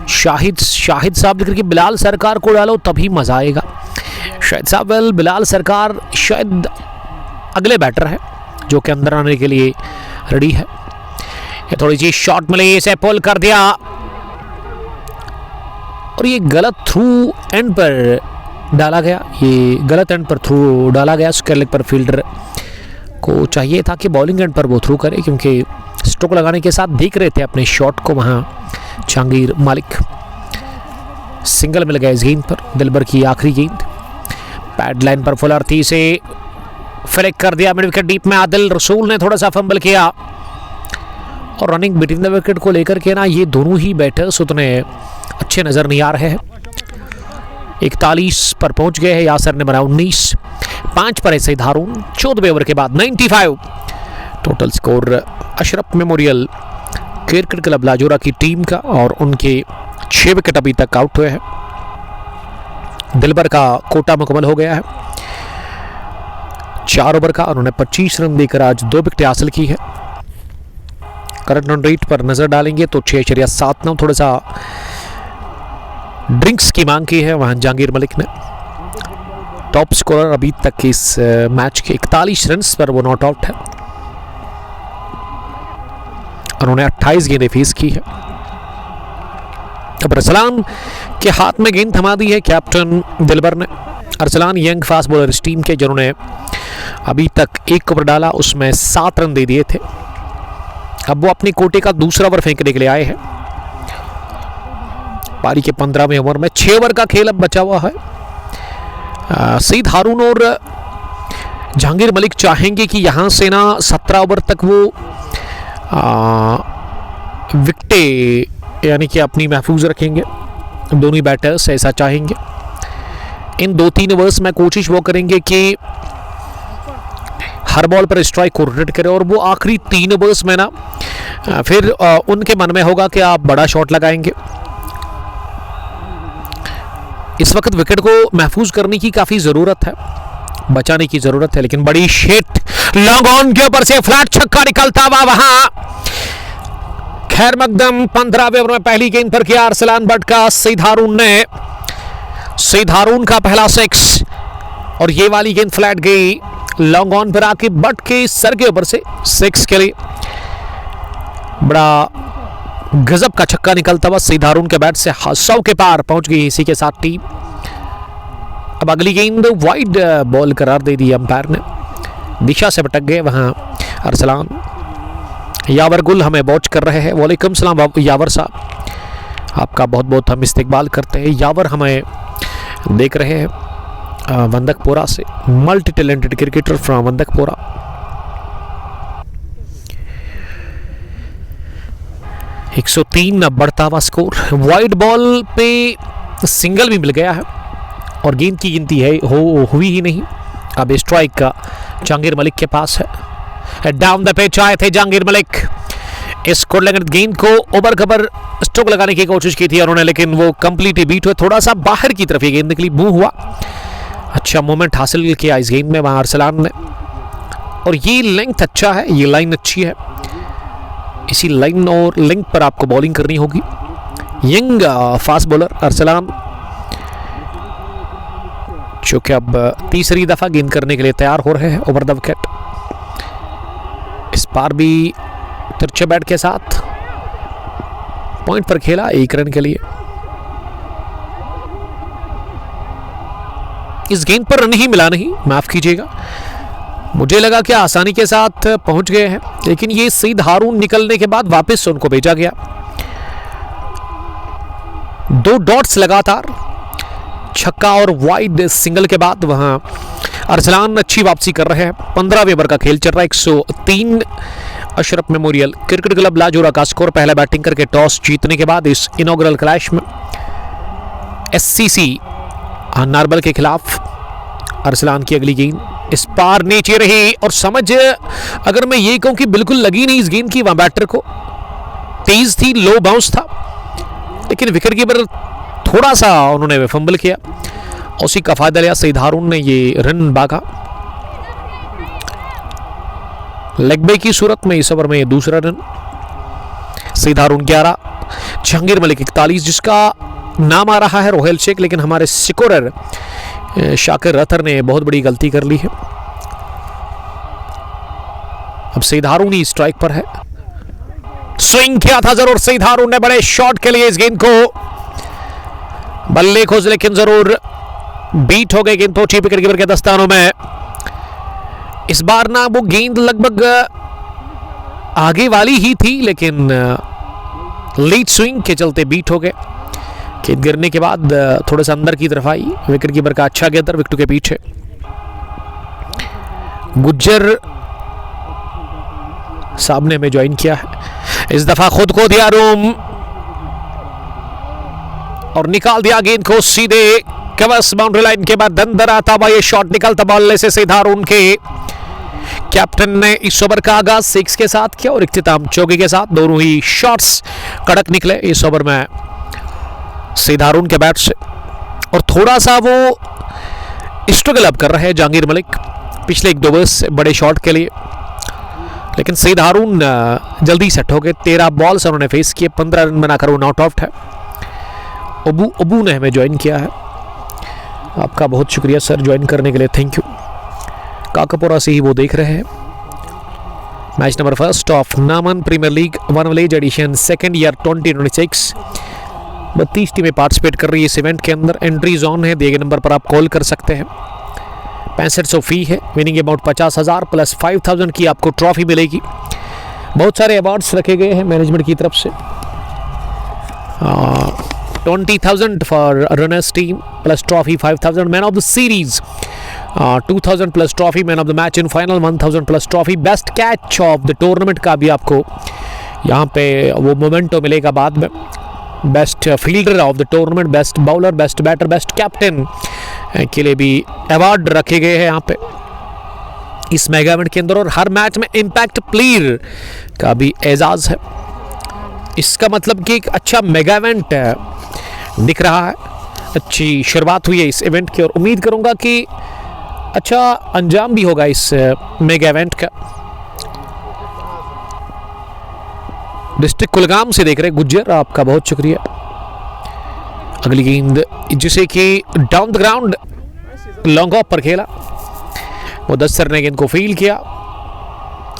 शाहिद साहब लिख के बिलाल सरकार को डालो तभी मजा आएगा। शाहिद साहब, वेल बिलाल सरकार शायद अगले बैटर है जो कि अंदर आने के लिए रेडी है। ये थोड़ी सी शॉट मिली, इसे पुल कर दिया, और ये गलत थ्रू एंड पर डाला गया। ये गलत एंड पर थ्रू डाला गया। स्क्वायर लेग पर फील्डर को चाहिए था कि बॉलिंग एंड पर वो थ्रू करे, क्योंकि स्ट्रोक लगाने के साथ देख रहे थे अपने शॉट को वहाँ जहांगीर मलिक। सिंगल मिल गया इस गेंद पर। दिलबर की आखिरी गेंद पैड लाइन पर फुलर थी, से फ्लिक कर दिया मिड विकेट डीप में। आदिल रसूल ने थोड़ा सा फंबल किया, और रनिंग बिटवीन द विकेट को लेकर के ना ये दोनों ही बैटर्स उतने अच्छे नजर नहीं आ रहे हैं। 41 पर पहुंच गए हैं। यासर ने बनाया 19। 5 पर है सीधारून 14वें ओवर के बाद 95। Total score Ashraf memorial cricket club Lajora की टीम का, और उनके 6 विकेट अभी तक आउट हुए हैं। दिलबर का कोटा मुकम्मल हो गया है। 4 ओवर का उन्होंने 25 रन देकर आज 2 विकेट हासिल की है। करंट रन रेट पर नजर डालेंगे तो 6.79। थोड़ा सा ड्रिंक्स की मांग की है वहां जहांगीर मलिक ने। टॉप स्कोरर अभी तक इस मैच के 41 रन पर वो नॉट आउट है। उन्होंने 28 गेंदें फेस की है। अब अरसलान के हाथ में गेंद थमा दी है कैप्टन दिलबर ने। अरसलान यंग फास्ट बॉलर इस टीम के, जिन्होंने अभी तक 1 ओवर डाला, उसमें 7 रन दे दिए थे। अब वो अपने कोटे का दूसरा ओवर फेंकने के लिए आए हैं। पारी के 15वें ओवर में 6 ओवर का खेल अब बचा हुआ है। सईद हारून और जहांगीर मलिक चाहेंगे कि यहां से ना 17 ओवर तक वो विकेटें यानी कि अपनी महफूज रखेंगे। दोनों ही बैटर्स ऐसा चाहेंगे। इन 2-3 ओवर्स में कोशिश वो करेंगे कि हर बॉल पर स्ट्राइक को रोटेट करें, और वो आखिरी 3 ओवर्स में ना फिर उनके मन में होगा कि आप बड़ा शॉट लगाएंगे। इस वक्त विकेट को महफूज करने की काफी जरूरत है, बचाने की जरूरत है, लेकिन बड़ी शिट लॉन्ग ऑन के ऊपर से फ्लैट छक्का निकलता हुआ वहां खैर मकदम 15वें ओवर में पहली गेंद पर किया अरसलान भट्ट का। सईद हारून का पहला 6 और ये वाली गेंद फ्लैट गई लॉन्ग ऑन पर आके बट के सर के ऊपर से 6 के लिए। बड़ा गजब का छक्का निकलता हुआ सईद हारून के बैट से 100 के पार पहुंच गई इसी के साथ टीम। अब अगली गेंद वाइड बॉल करार दे दी अंपायर ने, दिशा से भटक गए वहां अरसलान। यावर गुल हमें वॉच कर रहे हैं, वालेकुम सलाम यावर साहब, आपका बहुत बहुत हम इस्तकबाल करते हैं। यावर हमें देख रहे हैं वंदकपोरा से, मल्टी टैलेंटेड क्रिकेटर फ्रॉम वंदकपोरा। एक 103 बढ़ता हुआ स्कोर। वाइड बॉल पे सिंगल भी मिल गया है और गेंद की गिनती है हुई ही नहीं। अब स्ट्राइक का जहांगीर मलिक के पास है। डाउन द पिच आए थे जहांगीर मलिक, इस गेंद को ओवर कवर स्ट्रोक लगाने की कोशिश की थी उन्होंने, लेकिन वो कंप्लीटली बीट हुए, थोड़ा सा बाहर की तरफ ये गेंद निकली, मूव हुआ। अच्छा मोमेंट हासिल किया इस गेंद में वहां अरसलान ने, और ये लेंथ अच्छा है, ये लाइन अच्छी है, इसी लाइन और लेंथ पर आपको बॉलिंग करनी होगी। यंग फास्ट बॉलर अरसलान, जो कि अब तीसरी दफा गेंद करने के लिए तैयार हो रहे हैं ओवर द विकेट। इस बार भी तिरछे बैट के साथ पॉइंट पर खेला 1 रन के लिए। इस गेंद पर रन ही मिला नहीं, माफ कीजिएगा, मुझे लगा कि आसानी के साथ पहुंच गए हैं, लेकिन ये सईद हारून निकलने के बाद वापस उनको भेजा गया। 2 डॉट्स लगातार, छक्का और वाइड सिंगल के बाद वहां अरसलान अच्छी वापसी कर रहे हैं। 15वें ओवर का खेल चल रहा है। 103 अशरफ मेमोरियल क्रिकेट क्लब लाजोरा का स्कोर। पहले बैटिंग करके टॉस जीतने के बाद इस इनॉग्रल क्लैश में SCC नार्बल के खिलाफ अरसलान की अगली गेंद इस पार नीचे रही, और समझ अगर मैं ये कहूं कि बिल्कुल लगी नहीं इस गेंद की, वहां बैटर को तेज थी, लो बाउंस था, लेकिन विकेट कीपर थोड़ा सा उन्होंने फंबल किया, उसी का फायदा लिया सईद हारून ने, ये रन भागा। लेग ब्रेक की सूरत में इस ओवर में दूसरा रन। सईद हारून 11, जहांगीर मलिक 41, जिसका नाम आ रहा है रोहेल शेख, लेकिन हमारे स्कोरर शाकिर रथर ने बहुत बड़ी गलती कर ली है। अब सईद हारून ही स्ट्राइक पर है, स्विंग किया था जरूर सईद हारून ने बड़े शॉट के लिए इस गेंद को बल्ले खोज, लेकिन जरूर बीट हो गई गेंद पहुंची विकेट कीपर के दस्तानों में। इस बार ना वो गेंद लगभग आगे वाली ही थी, लेकिन लीड स्विंग के चलते बीट हो गए। गेंद गिरने के बाद थोड़ा सा अंदर की तरफ आई, विकेट कीपर का अच्छा गेंदर विकेट के पीछे। गुज्जर साहब ने हमें ज्वाइन किया है, इस दफा खुद को दिया रूम और निकाल दिया गेंद को सीधे कवर्स बाउंड्री लाइन के बाद दंदर आता हुआ ये शॉट निकलता बॉल से सईद हारून के। कैप्टन ने इस ओवर का आगाज 6 के साथ किया और इख्तिताम चौके के साथ। दोनों ही शॉट्स कड़क निकले इस ओवर में सईद हारून के बैट से, और थोड़ा सा वो स्ट्रगल अब कर रहे हैं जहांगीर मलिक पिछले 1-2 ओवर से बड़े शॉट के लिए, लेकिन सईद हारून जल्दी सेट हो गए। 13 बॉल से उन्होंने फेस किए, 15 रन बनाकर वो नॉट आउट है। अबू ने हमें ज्वाइन किया है, आपका बहुत शुक्रिया सर ज्वाइन करने के लिए, थैंक यू। काकापुरा से ही वो देख रहे हैं। Match number 1 of Naman premiere league one village edition 2nd year 2026। 32 टीमें पार्टिसिपेट कर रही है इस इवेंट के अंदर। एंट्री जोन है, दिए गए नंबर पर आप कॉल कर सकते हैं। 6500 फी है, विनिंग अमाउंट 50,000 प्लस 5,000 की आपको ट्रॉफी मिलेगी। बहुत सारे अवार्ड्स रखे गए हैं मैनेजमेंट की तरफ से। 20,000 for runners team plus trophy 5,000, man of the series 2,000 plus trophy, man of the match in final 1,000 plus trophy. Best catch of the tournament का भी आपको यहाँ पे वो मोमेंटो मिलेगा बाद में। Best fielder of the tournament, best bowler, best batter, best captain के लिए भी अवार्ड रखे गए हैं यहाँ पे इस मेगा इवेंट के अंदर। और हर मैच में इम्पैक्ट प्लेयर का भी एजाज है। इसका मतलब कि एक अच्छा मेगा इवेंट दिख रहा है। अच्छी शुरुआत हुई है इस इवेंट की और उम्मीद करूंगा कि अच्छा अंजाम भी होगा इस मेगा इवेंट का। डिस्ट्रिक्ट कुलगाम से देख रहे गुज्जर, आपका बहुत शुक्रिया। अगली गेंद जिसे कि down the ground long off पर खेला, मुदस्सिर ने गेंद को फील किया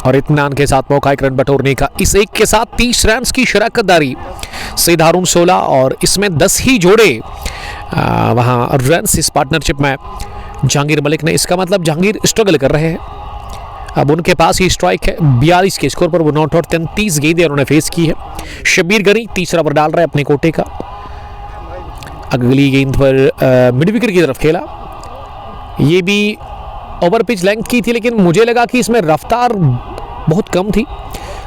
और इत्मीनान के साथ मौका एक रन बटोरने का। इस एक के साथ 30 रन की शराकतदारी सईद हारून 16 और इसमें 10 ही जोड़े वहां रन इस पार्टनरशिप में जहांगीर मलिक ने। इसका मतलब जहांगीर स्ट्रगल कर रहे हैं, अब उनके पास ही स्ट्राइक है। 42 के स्कोर पर वो नॉट आउट, 33 गेंदें उन्होंने फेस की है। शब्बीर गनी तीसरा ओवर डाल रहे हैं अपने कोटे का। अगली गेंद पर मिड विकेट की तरफ खेला, ये भी ओवर पिच लेंथ की थी, लेकिन मुझे लगा कि इसमें रफ्तार बहुत कम थी।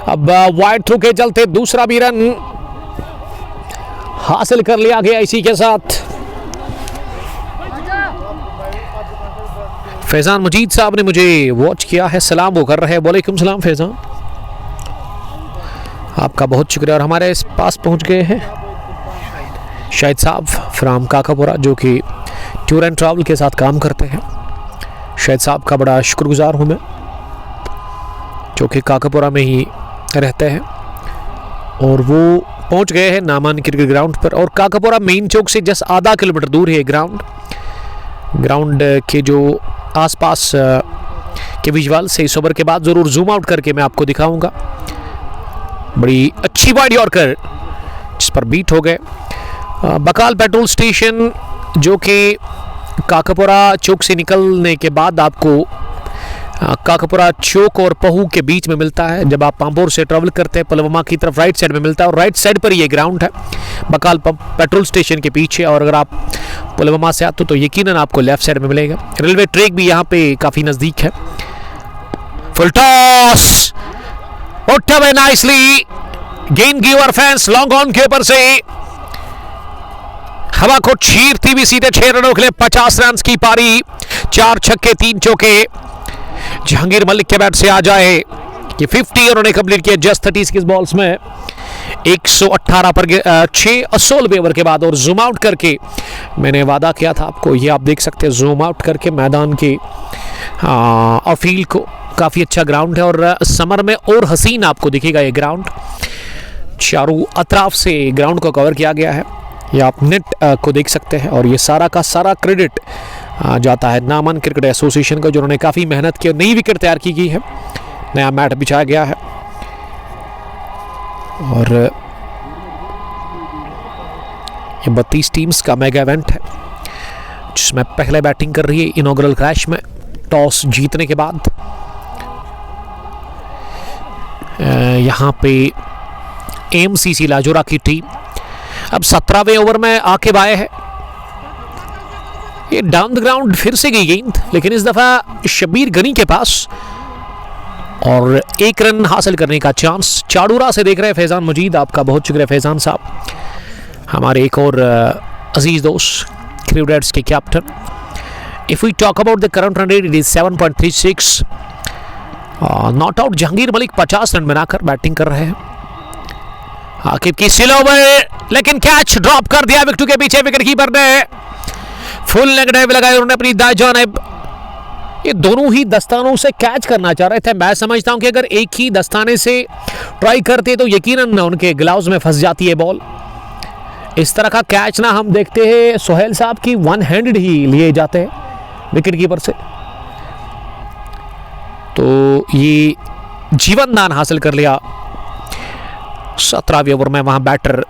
अब वाइड थ्रू के चलते दूसरा भी रन हासिल कर लिया गया। इसी के साथ फैजान मजीद साहब ने मुझे वॉच किया है, सलाम वो कर रहे हैं। वालेकुम सलाम फैजान, आपका बहुत शुक्रिया। और हमारे पास पहुंच गए हैं शाहिद साहब फ्राम काकापुरा, जो कि टूर एंड ट्रैवल के साथ काम करते हैं। शाहिद साहब का बड़ा शुक्रगुजार हूं मैं, जो कि काकापुरा में ही रहते हैं, और वो पहुंच गए हैं नामान क्रिकेट ग्राउंड पर। और काकापुरा मेन चौक से जस्ट आधा किलोमीटर दूर है ग्राउंड के जो आसपास के विजुअल से इस ओवर के बाद ज़रूर जूम आउट करके मैं आपको दिखाऊंगा। बड़ी अच्छी वाइड यॉर्कर जिस पर बीट हो गए। बकाल पेट्रोल स्टेशन जो कि काकापुरा चौक से निकलने के बाद आपको काकापुरा चौक और पहू के बीच में मिलता है। जब आप पांपोर से ट्रैवल करते हैं पुलवामा की तरफ राइट साइड में मिलता है, और राइट साइड पर ये ग्राउंड है बकाल पेट्रोल स्टेशन के पीछे। और अगर आप पुलवामा से आते हो तो यकीनन आपको लेफ्ट साइड में मिलेगा। रेलवे ट्रैक भी यहाँ पे काफ़ी नज़दीक है। फुल टॉस उठा हुए नाइसली, गेंद गिवर फैंस लॉन्ग ऑन के ऊपर से हवा को चीरती हुई सीधे 6 रनों के लिए 50 रन की पारी। 4 छक्के 3 चौके जहांगीर मलिक के बैट से आ जाए। ये 50 उन्होंने कंप्लीट किया जस्ट 36 बॉल्स में 118 पर 6 16वें ओवर के बाद। और जूम आउट करके मैंने वादा किया था आपको, ये आप देख सकते हैं जूम आउट करके मैदान के और फील्ड को। काफ़ी अच्छा ग्राउंड है और समर में और हसीन आपको दिखेगा ये ग्राउंड। चारों अतराफ से ग्राउंड को कवर किया गया है, ये आप नेट को देख सकते हैं। और ये सारा का सारा क्रेडिट जाता है नामन क्रिकेट एसोसिएशन को, जिन्होंने काफ़ी मेहनत की। नई विकेट तैयार की गई है, नया मैट बिछाया गया है। और ये 32 टीम्स का मेगा इवेंट है, जिसमें पहले बैटिंग कर रही है इनॉग्रल क्रैश में टॉस जीतने के बाद। यहाँ पे एमसीसी लाजोरा की टीम अब 17वें ओवर में आके आए हैं। ये डाउन द ग्राउंड फिर से गई गेंद, लेकिन इस दफा शब्बीर गनी के पास, और 1 रन हासिल करने का चांस। चाड़ूरा से देख रहे हैं फैजान मजीद, आपका बहुत शुक्रिया फैजान साहब, हमारे एक और अजीज दोस्त क्रीव रेड्स के captain. If we talk about the current run rate, it is 7.36। Not out Jahangir Malik 50 run बनाकर बैटिंग कर रहे हैं। आकिब की स्टिल ओवर, लेकिन कैच ड्रॉप कर दिया विकेट के पीछे। विकेट कीपर ने फुल नेगेटिव लगाए, उन्होंने अपनी दाएं जानिब। ये दोनों ही दस्तानों से कैच करना चाह रहे थे। मैं समझता हूं कि अगर एक ही दस्ताने से ट्राई करते तो यकीनन उनके ग्लव्स में फंस जाती है बॉल। इस तरह का कैच ना हम देखते हैं सोहेल साहब की 1 हैंडेड ही लिए जाते हैं विकेट कीपर से। तो ये जीवन दान हासिल कर लिया 17वें ओवर में वहां बैटर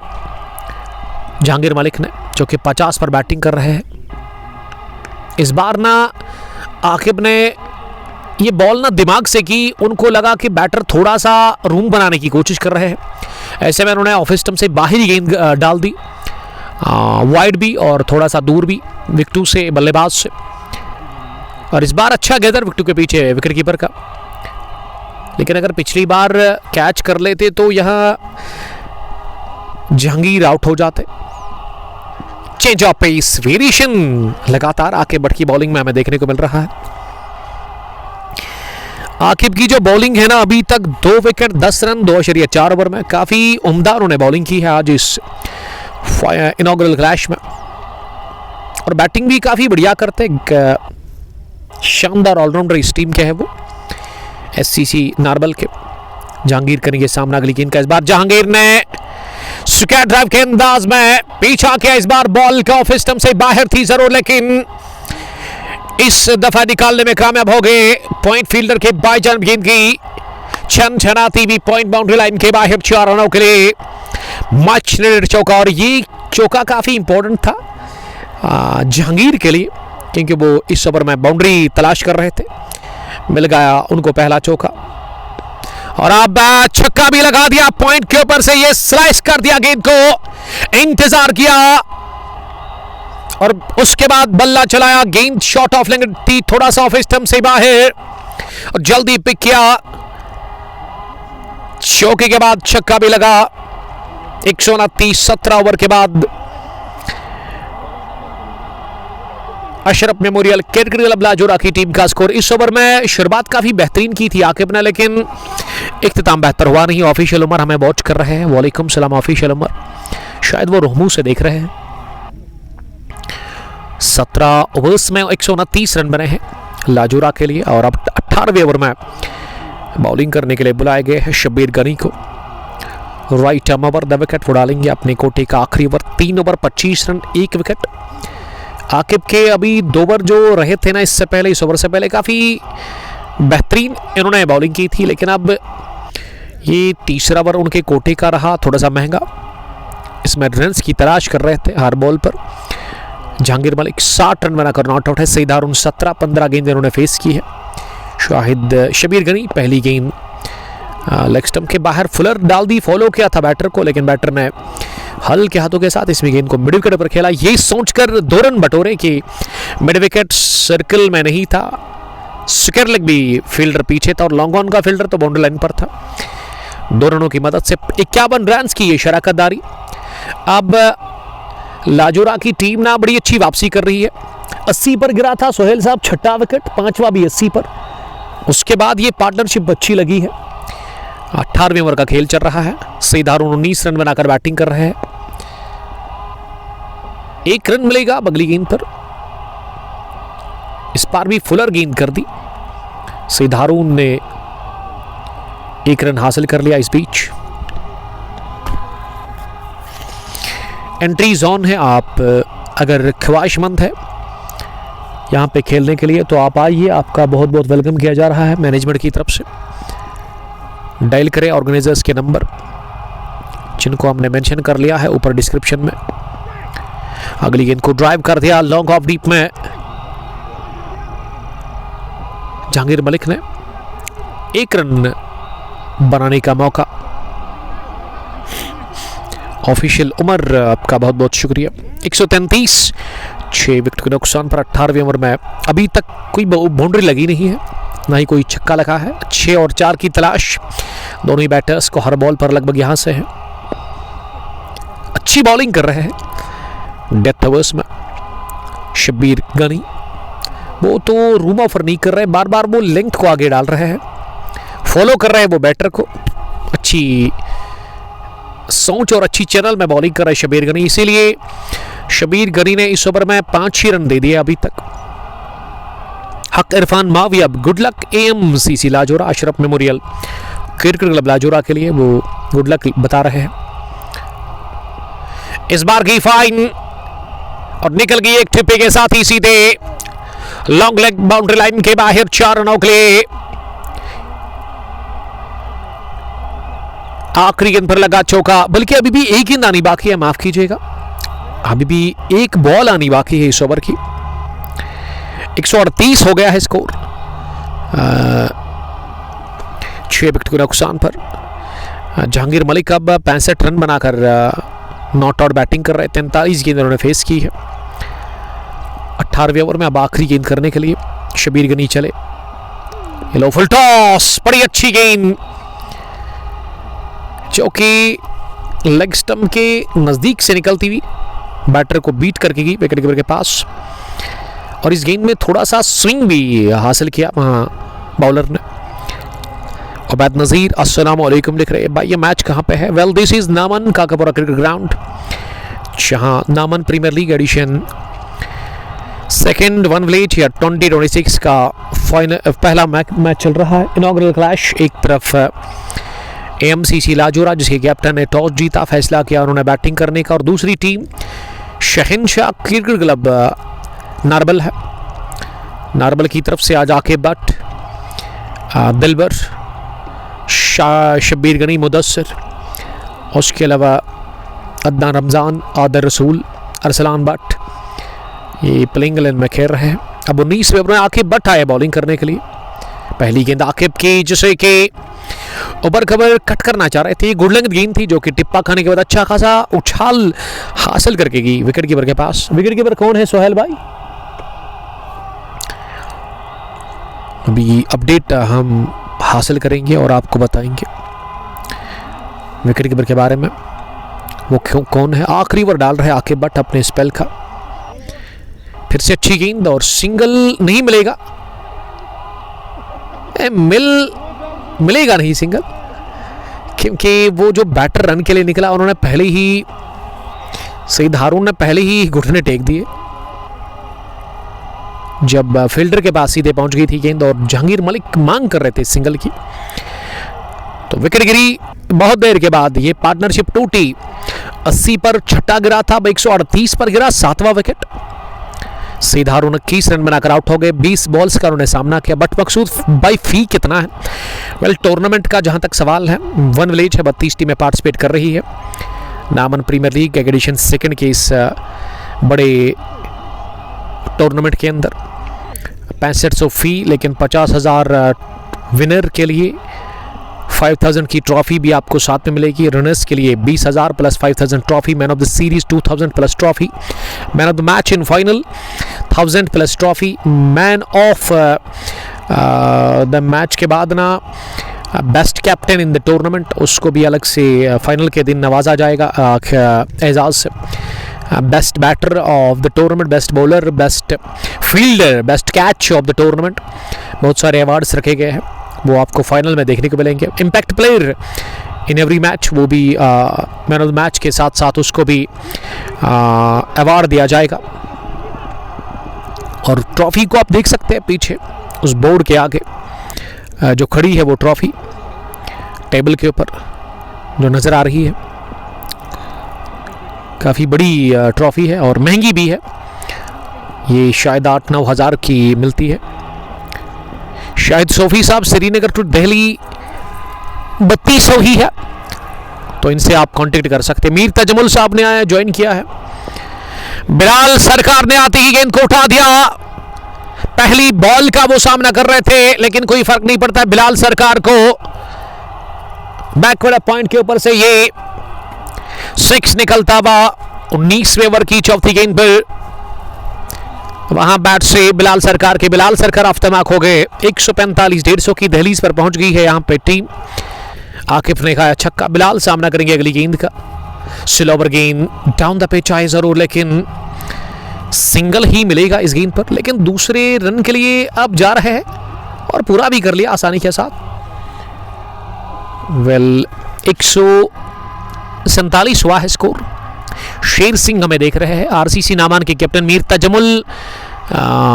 जहांगीर मलिक ने, जो कि 50 पर बैटिंग कर रहे हैं। इस बार ना आकिब ने ये बॉल ना दिमाग से की, उनको लगा कि बैटर थोड़ा सा रूम बनाने की कोशिश कर रहे हैं। ऐसे में उन्होंने ऑफ स्टंप से बाहरी गेंद डाल दी, वाइड भी और थोड़ा सा दूर भी विकेटों से, बल्लेबाज से। और इस बार अच्छा गैदर विकेटों के पीछे विकेट कीपर का। लेकिन अगर पिछली बार कैच कर लेते तो यहाँ जहांगीर आउट हो जाते। चेंज ऑफ पेस, वेरिएशन लगातार आके बढ़ की बॉलिंग में हमें देखने को मिल रहा है। आकिब की जो बॉलिंग है ना, अभी तक 2 विकेट 10 रन 2.4 ओवर में, काफी उम्दा उन्होंने बॉलिंग की है आज इस इनॉग्रल क्रैश में। और बैटिंग भी काफी बढ़िया करते, शानदार ऑलराउंडर इस टीम के है वो, एससीसी नारबल के। जहांगीर करेंगे सामना अगली गेंद का। इस बार जहांगीर ने स्क्वायर ड्राइव के अंदाज में पीछा किया। इस बार बॉल का ऑफ स्टंप से बाहर थी जरूर, लेकिन इस दफा निकालने में कामयाब हो गए पॉइंट फील्डर के बाईजान गेंद की छनछनाती भी पॉइंट बाउंड्री लाइन के बाहर 4 रनों के लिए मच नीडेड चौका। और ये चौका काफी इंपॉर्टेंट था जहांगीर के लिए, क्योंकि वो इस ओवर में बाउंड्री तलाश कर रहे थे। मिल गया उनको पहला चौका और अब छक्का भी लगा दिया पॉइंट के ऊपर से। ये स्लाइस कर दिया गेंद को, इंतजार किया और उसके बाद बल्ला चलाया। गेंद शॉर्ट ऑफ लेंथ थी, थोड़ा सा ऑफ स्टंप से बाहर और जल्दी पिक किया। चौके के बाद छक्का भी लगा। 129 17 ओवर के बाद Ashraf memorial cricket club Lajora की टीम का स्कोर। इस ओवर में शुरुआत काफी बेहतरीन की थी आकिब ने, लेकिन इख्तिताम बेहतर हुआ नहीं। ऑफिशियल उमर हमें वॉच कर रहे हैं। वालेकुम सलाम ऑफिशियल उमर, शायद वो रोहमू से देख रहे हैं। 17 ओवर्स में 129 रन बने हैं लाजोरा के लिए और अब 18वें ओवर में बॉलिंग करने के लिए बुलाए गए हैं शब्बीर गनी को। राइट आर्म ओवर 2 विकेट उड़ालेंगे अपने कोटे का आखिरी over. 3 over 25 run 1 wicket. Aqib के अभी 2 ओवर जो रहे थे ना इससे पहले, इस ओवर से पहले काफ़ी बेहतरीन इन्होंने बॉलिंग की थी, लेकिन अब ये तीसरा ओवर उनके कोटे का रहा, थोड़ा सा महंगा। इसमें रन्स की तलाश कर रहे थे हर बॉल पर। जहांगीर मलिक 60 रन बनाकर नॉट आउट है। सईद हारून 17-15 गेंद इन्होंने फेस की है। शाहिद शब्बीर गनी पहली गेंद लेग स्टंप के बाहर फुलर डाल दी, फॉलो किया था बैटर को, लेकिन बैटर ने हल्के हाथों के साथ इसमें गेंद को मिड विकेट पर खेला। ये सोचकर 2 रन बटोरे कि मिड विकेट सर्कल में नहीं था। स्क्वायर लेग भी फील्डर पीछे था और लॉन्ग ऑन का फील्डर तो बाउंड्री लाइन पर था। 2 रनों की मदद से 51 रन की ये शराकतदारी। अब लाजोरा की टीम ना बड़ी अच्छी वापसी कर रही है। 80 पर गिरा था सोहेल साहब, 6वां विकेट, 5वां भी 80 पर। उसके बाद ये पार्टनरशिप अच्छी लगी है। 18वें ओवर का खेल चल रहा है। सईद हारून 19 रन बनाकर बैटिंग कर रहे हैं। 1 रन मिलेगा अगली गेंद पर। इस बार भी फुलर गेंद कर दी। सईद हारून ने 1 रन हासिल कर लिया। इस बीच एंट्री जोन है, आप अगर ख्वाहिशमंद है यहाँ पे खेलने के लिए तो आप आइए, आपका बहुत बहुत वेलकम किया जा रहा है मैनेजमेंट की तरफ से। डायल करें ऑर्गेनाइजर्स के नंबर जिनको हमने मेंशन कर लिया है ऊपर डिस्क्रिप्शन में। अगली गेंद को ड्राइव कर दिया लॉन्ग ऑफ डीप में। जहांगीर मलिक ने 1 रन बनाने का मौका। ऑफिशियल उमर आपका बहुत बहुत शुक्रिया। 133 6 विकेट के नुकसान पर 18वें ओवर में अभी तक कोई बाउंड्री लगी नहीं है, ना ही कोई छक्का लगा है। 6 और 4 की तलाश दोनों ही बैटर्स को हर बॉल पर लगभग यहां से है। अच्छी बॉलिंग कर रहे हैं डेथ ओवर्स में शब्बीर गनी। वो तो रूम ऑफर नहीं कर रहे, बार बार वो लेंथ को आगे डाल रहे हैं, फॉलो कर रहे हैं वो बैटर को। अच्छी सोच और अच्छी चैनल में बॉलिंग कर रहे हैं शब्बीर गनी, इसीलिए शब्बीर गनी ने इस ओवर में 5 ही रन दे दिए अभी तक। हक इरफान मावी अब good luck AMCC Lajora Ashraf memorial cricket club Lajora के लिए वो गुड लक बता रहे हैं। इस बार की फाइन और निकल गई एक ठिप्पे के साथ ही सीधे लॉन्ग लेग बाउंड्री लाइन के बाहर 4 रनों के लिए। आखिरी गेंद पर लगा चौका, बल्कि अभी भी एक गेंद आनी बाकी है, माफ कीजिएगा, अभी भी एक बॉल आनी बाकी है इस ओवर की। 138 हो गया है स्कोर 6 विकेट के नुकसान पर। जहांगीर मलिक अब 65 रन बनाकर नॉट आउट बैटिंग कर रहे हैं। 43 गेंद उन्होंने फेस की है 18वें ओवर में। अब आखिरी गेंद करने के लिए शब्बीर गनी चले। लो फुल टॉस, बड़ी अच्छी गेंद जो कि लेग स्टंप के नजदीक से निकलती हुई बैटर को बीट करके गई विकेट कीपर के पास। और इस गेंद में थोड़ा सा स्विंग भी हासिल किया बॉलर ने। उबैद नज़ीर अस्सलाम वालेकुम लिख रहे हैं, भाई ये मैच कहाँ पे है? Well this is Naman Kakapura cricket ground, जहाँ Naman premiere league edition second one village या 2026 का पहला मैच चल रहा है। Inaugural clash. एक तरफ AMCC लाजोरा जिसके कैप्टन ने टॉस जीता, फैसला किया उन्होंने बैटिंग करने का, और दूसरी टीम शहनशाह क्रिकेट क्लब नारबल है। नार्बल की तरफ से आज आके बट, दिलबर, शब्बीर गनी, मुदस्सिर, उसके अलावा अदनान रमज़ान, आदिल रसूल, अरसलान बट, ये प्लेइंग एलेवन में खेल रहे हैं। अब 19वें ओवर में आकिब बट आए बॉलिंग करने के लिए। पहली गेंद आकिब की, जिसे कि ओवर कवर कट करना चाह रहे थे। गुड लेंथ गेंद थी जो कि टिप्पा खाने के बाद अच्छा खासा उछाल हासिल करके गई विकेट कीपर के पास। विकेट कीपर कौन है सोहेल भाई? अभी अपडेट हम हासिल करेंगे और आपको बताएंगे विकेट कीपर के बारे में, वो कौन है। आखिरी ओवर डाल रहे आकिब बट अपने स्पेल का। फिर से अच्छी गेंद और सिंगल नहीं मिलेगा, मिलेगा नहीं सिंगल, क्योंकि वो जो बैटर रन के लिए निकला उन्होंने पहले ही, सईद हारून ने पहले ही घुटने टेक दिए जब फील्डर के पास सीधे पहुंच गई थी गेंद और जहांगीर मलिक मांग कर रहे थे सिंगल की। तो विकेट गिरी बहुत देर के बाद। ये पार्टनरशिप टूटी, 80 पर छठा गिरा था, 138 पर गिरा 7वां विकेट। सईद हारून 21 रन बनाकर आउट हो गए। 20 बॉल्स का उन्होंने सामना किया। बट मकसूद बाई फी कितना है? वेल, टूर्नामेंट का जहां तक सवाल है, 1 विलेज है, 32 टीमें पार्टिसिपेट कर रही है। नामन प्रीमियर लीग एडिशन सेकंड के इस बड़े टूर्नामेंट के अंदर 6500 फी, लेकिन 50,000 विनर के लिए 5000 की ट्रॉफी भी आपको साथ में मिलेगी। रनर्स के लिए 20,000 plus 5000 trophy. Man of the series 2000 plus trophy. Man of the match in final 1000 plus trophy. Man of the match के बाद ना best captain in the tournament, उसको भी अलग से फाइनल के दिन नवाजा जाएगा एजाज से। Best batter of the tournament, best bowler, best fielder, best catch of the tournament, बहुत सारे अवार्ड्स रखे गए हैं, वो आपको फाइनल में देखने को मिलेंगे। Impact player in every match, वो भी मैन ऑफ द मैच के साथ साथ उसको भी अवार्ड दिया जाएगा। और ट्रॉफी को आप देख सकते हैं पीछे उस बोर्ड के आगे जो खड़ी है वो ट्रॉफी टेबल के ऊपर जो नज़र आ रही है। काफ़ी बड़ी ट्रॉफी है और महंगी भी है। ये शायद 8-9 हज़ार की मिलती है। शायद सोफी साहब श्रीनगर टू दिल्ली 3200 ही है, तो इनसे आप कांटेक्ट कर सकते हैं। मीर तजमुल साहब ने आया ज्वाइन किया है। बिलाल सरकार ने आती ही गेंद को उठा दिया। पहली बॉल का वो सामना कर रहे थे, लेकिन कोई फर्क नहीं पड़ता। बिलाल सरकार को बैकवर्ड पॉइंट के ऊपर से ये 6 निकलता हुआ 19वें ओवर की चौथी गेंद पर वहां बैट से बिलाल सरकार आफ्तमाक हो गए। 145-150 की दहलीज पर पहुंच गई है यहां पे टीम। आकिफ ने खाया छक्का। बिलाल सामना करेंगे अगली गेंद का। स्लोवर गेंद डाउन द पिच आए जरूर, लेकिन सिंगल ही मिलेगा इस गेंद पर। लेकिन दूसरे रन के लिए अब जा रहे हैं और पूरा भी कर लिया आसानी के साथ। वेल, 147 हुआ है स्कोर। शेर सिंह हमें देख रहे हैं। आरसीसी नामान के कैप्टन मीर तजमुल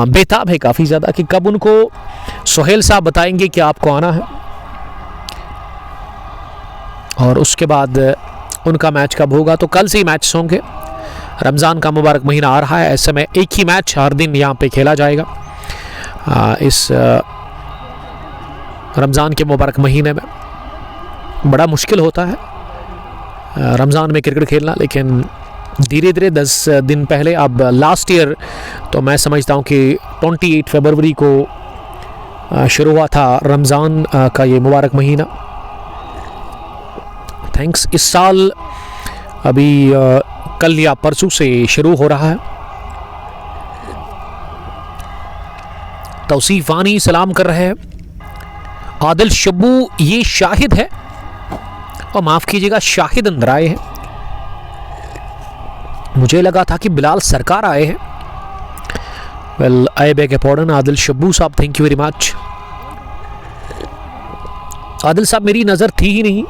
बेताब है काफ़ी ज़्यादा कि कब उनको सोहेल साहब बताएंगे कि आपको आना है, और उसके बाद उनका मैच कब होगा। तो कल से ही मैच होंगे। रमज़ान का मुबारक महीना आ रहा है, ऐसे में एक ही मैच हर दिन यहाँ पे खेला जाएगा। इस रमज़ान के मुबारक महीने में बड़ा मुश्किल होता है रमज़ान में क्रिकेट खेलना, लेकिन धीरे धीरे 10 दिन पहले, अब लास्ट ईयर तो मैं समझता हूँ कि 28 फरवरी को शुरू हुआ था रमज़ान का ये मुबारक महीना। थैंक्स। इस साल अभी कल या परसों से शुरू हो रहा है। तौसीफ वानी सलाम कर रहे हैं। आदिल शब्बू ये शाहिद है, और माफ कीजिएगा शाहिद अंदर आए हैं। मुझे लगा था कि बिलाल सरकार आए हैं। Well, I beg your pardon Adil Shabbu sahab, thank you very much. Adil sahab मेरी नज़र थी ही नहीं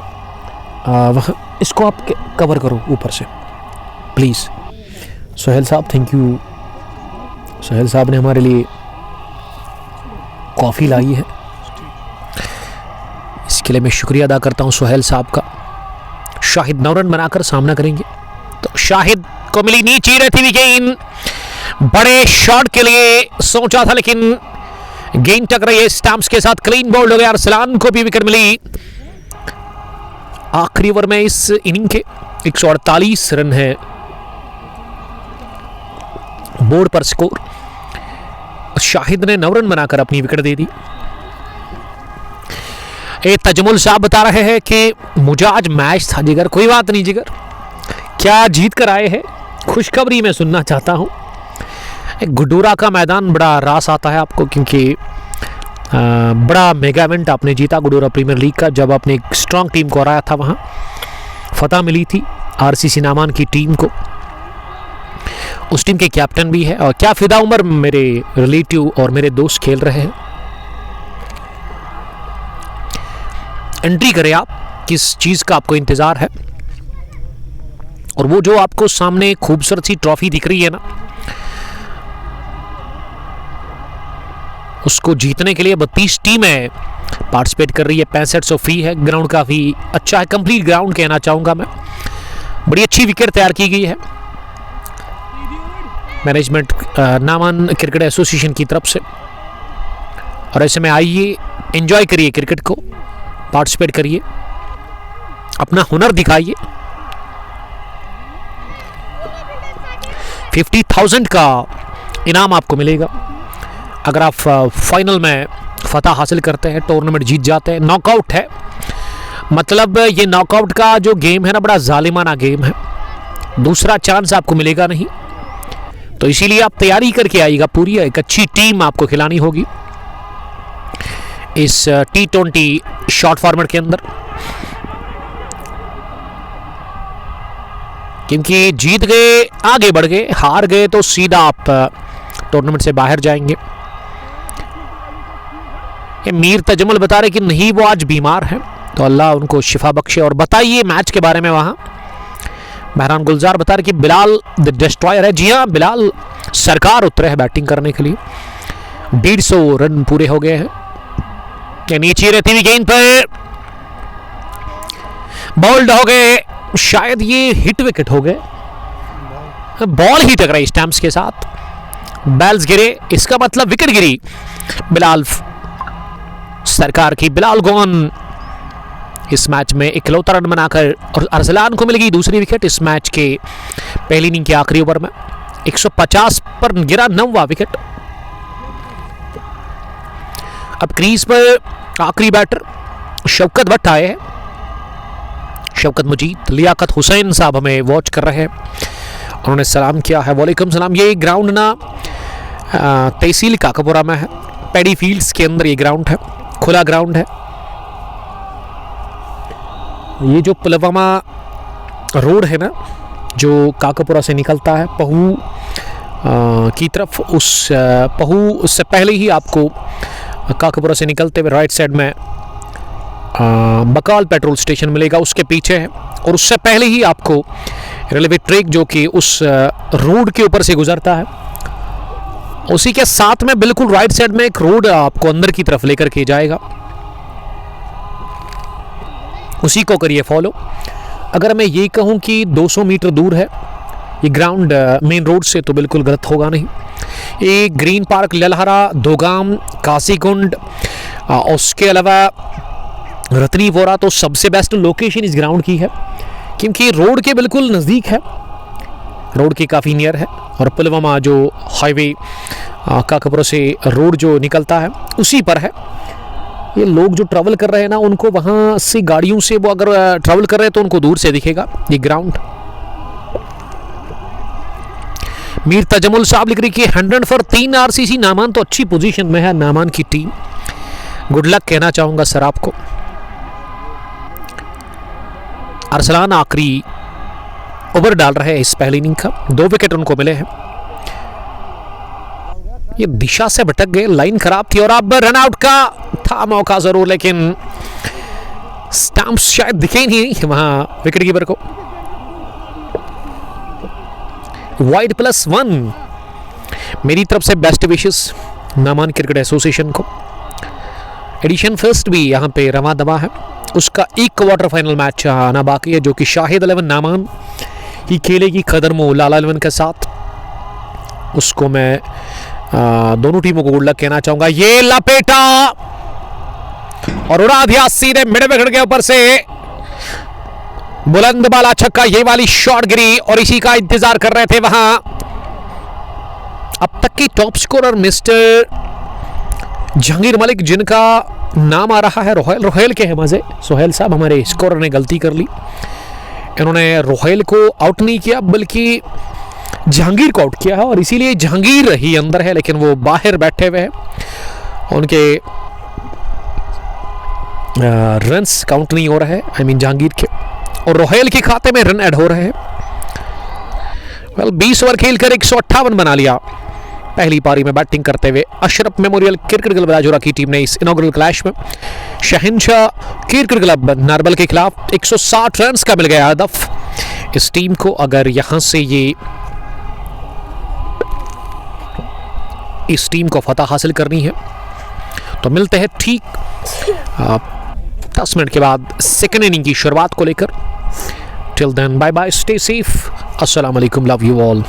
वहाँ, इसको आप कवर करो ऊपर से प्लीज़। सोहेल साहब थैंक यू। सोहेल साहब ने हमारे लिए कॉफ़ी लाई है, इसके लिए मैं शुक्रिया अदा करता हूं सोहेल साहब का। शाहिद 9 रन बनाकर सामना करेंगे। तो शाहिद को मिली नीचे रहती हुई गेंद, बड़े शॉट के लिए सोचा था लेकिन गेंद टकराई है स्टैम्प्स के साथ, क्लीन बॉल्ड हो गया। अरसलान को भी विकेट मिली। आखिरी ओवर में इस इनिंग के 148 रन है बोर्ड पर स्कोर। शाहिद ने 9 रन बनाकर अपनी विकेट दे दी। तजमुल साहब बता रहे हैं कि मुझे आज मैच था जिगर। कोई बात नहीं जिगर, क्या जीत कर आए हैं, खुशखबरी मैं सुनना चाहता हूं। गुडूरा का मैदान बड़ा रास आता है आपको, क्योंकि बड़ा मेगा इवेंट आपने जीता गुडूरा प्रीमियर लीग का, जब आपने एक स्ट्रांग टीम को हराया था। वहां फतह मिली थी आरसीसी नामान की टीम को। उस टीम के कैप्टन भी है, और क्या फिदा उमर मेरे रिलेटिव और मेरे दोस्त खेल रहे हैं। एंट्री करें आप, किस चीज का आपको इंतजार है। और वो जो आपको सामने खूबसूरत सी ट्रॉफी दिख रही है ना, उसको जीतने के लिए 32 टीमें पार्टिसिपेट कर रही है। 6500 फी है। ग्राउंड काफी अच्छा है, कंप्लीट ग्राउंड कहना चाहूंगा मैं। बड़ी अच्छी विकेट तैयार की गई है मैनेजमेंट नामान क्रिकेट एसोसिएशन की तरफ से। और ऐसे में आइए, एंजॉय करिए क्रिकेट को, पार्टिसिपेट करिए, अपना हुनर दिखाइए। 50,000 का इनाम आपको मिलेगा अगर आप फाइनल में फतह हासिल करते हैं, टूर्नामेंट जीत जाते हैं। नॉकआउट है, मतलब ये नॉकआउट का जो गेम है ना, बड़ा जालिमाना गेम है। दूसरा चांस आपको मिलेगा नहीं, तो इसीलिए आप तैयारी करके आइएगा पूरी। एक अच्छी टीम आपको खिलानी होगी इस T20 शॉर्ट फॉर्मेट के अंदर, क्योंकि जीत गए आगे बढ़ गए, हार गए तो सीधा आप टूर्नामेंट से बाहर जाएंगे। ये मीर तजमुल बता रहे कि नहीं वो आज बीमार हैं, तो अल्लाह उनको शिफा बख्शे। और बताइए मैच के बारे में। वहां बहरान गुलजार बता रहे कि बिलाल द डिस्ट्रॉयर है। जी हाँ, बिलाल सरकार उतरे हैं बैटिंग करने के लिए। 150 रन पूरे हो गए हैं। नीचे रहती हुई गेंद पर बोल्ड हो गए, शायद ये हिट विकेट हो गए। बॉल ही टकराई स्टैम्प्स के साथ, बैल्स गिरे, इसका मतलब विकेट गिरी बिलाल सरकार की। बिलाल गॉन इस मैच में इकलौता रन बनाकर, और अरसलान को मिल गई दूसरी विकेट इस मैच के पहली इनिंग के आखिरी ओवर में। 150 पर गिरा 9वां विकेट। अब क्रीज पर आखिरी बैटर शौकत भट्ट आए हैं। शौकत मजीद, लियाकत हुसैन साहब हमें वॉच कर रहे हैं, उन्होंने सलाम किया है। वालेकुम सलाम। ये ग्राउंड ना तहसील काकापुरा में है, पैडी फील्ड्स के अंदर ये ग्राउंड है, खुला ग्राउंड है। ये जो पुलवामा रोड है ना, जो काकापुरा से निकलता है पहू की तरफ, उस पहू से पहले ही आपको काकापुरा से निकलते हुए राइट साइड में बकाल पेट्रोल स्टेशन मिलेगा, उसके पीछे है। और उससे पहले ही आपको रेलवे ट्रैक जो कि उस रोड के ऊपर से गुजरता है, उसी के साथ में बिल्कुल राइट साइड में एक रोड आपको अंदर की तरफ लेकर के जाएगा, उसी को करिए फॉलो। अगर मैं ये कहूं कि 200 मीटर दूर है ये ग्राउंड मेन रोड से, तो बिल्कुल गलत होगा नहीं। ये ग्रीन पार्क, ललहरा, दोगाम, कासीकुंड, उसके अलावा रतनी वोरा, तो सबसे बेस्ट लोकेशन इस ग्राउंड की है, क्योंकि रोड के बिल्कुल नज़दीक है, रोड के काफ़ी नियर है। और पुलवामा जो हाईवे काकापुरा से रोड जो निकलता है उसी पर है। ये लोग जो ट्रैवल कर रहे हैं ना, उनको वहाँ से गाड़ियों से वो अगर ट्रैवल कर रहे हैं तो उनको दूर से दिखेगा ये ग्राउंड। मीर तजमुल साहब लिख रही कि 100 फॉर 3 आरसीसी। नामान तो अच्छी पोजीशन में है, नामान की टीम, गुड लक कहना चाहूंगा सर आपको। अरसलान आखिरी ओवर डाल रहे हैं इस पहली इनिंग का, 2 विकेट उनको मिले हैं। ये दिशा से भटक गए, लाइन खराब थी, और अब रन आउट का था मौका जरूर, लेकिन स्टंप्स शायद दिखे नहीं वहां विकेट कीपर को। वाइड +1 मेरी तरफ से best wishes Naaman cricket association को। एडिशन फर्स्ट भी यहाँ पे रवा दवा है, उसका एक क्वार्टर फाइनल मैच आना बाकी है, जो कि शाहिद 11 नामान ही खेलेगी खदरमो लाला 11 के साथ। उसको मैं दोनों टीमों को गुड लक कहना चाहूंगा। ये लपेटा और उड़ा दिया सीधे मिड विकेट के ऊपर से, बुलंद बाला छक्का। ये वाली शॉट गिरी और इसी का इंतजार कर रहे थे वहां अब तक की top scorer mister Jahangir Malik, जिनका नाम आ रहा है रोहेल के है मजे। सोहेल साहब हमारे स्कोरर ने गलती कर ली, इन्होंने रोहेल को आउट नहीं किया बल्कि जहांगीर को आउट किया है और इसीलिए जहांगीर ही अंदर है लेकिन वो बाहर बैठे हुए हैं। उनके रन्स काउंट नहीं हो रहे हैं, आई मीन जहांगीर के, और रोहेल के खाते में रन ऐड हो रहे हैं। 20 ओवर खेलकर 158 बना लिया पहली पारी में बैटिंग करते हुए Ashraf memorial cricket club Rajaura की टीम ने इस इनॉग्रल क्लैश में शहंशाह क्रिकेट क्लब नारबल के खिलाफ 160 रन का मिल गया हदफ इस टीम को। अगर यहां से ये इस टीम को फतह हासिल करनी है तो मिलते हैं ठीक 10 मिनट के बाद सेकेंड इनिंग की शुरुआत को लेकर। Till then bye bye, stay safe, अस्सलाम वालेकुम, लव यू ऑल।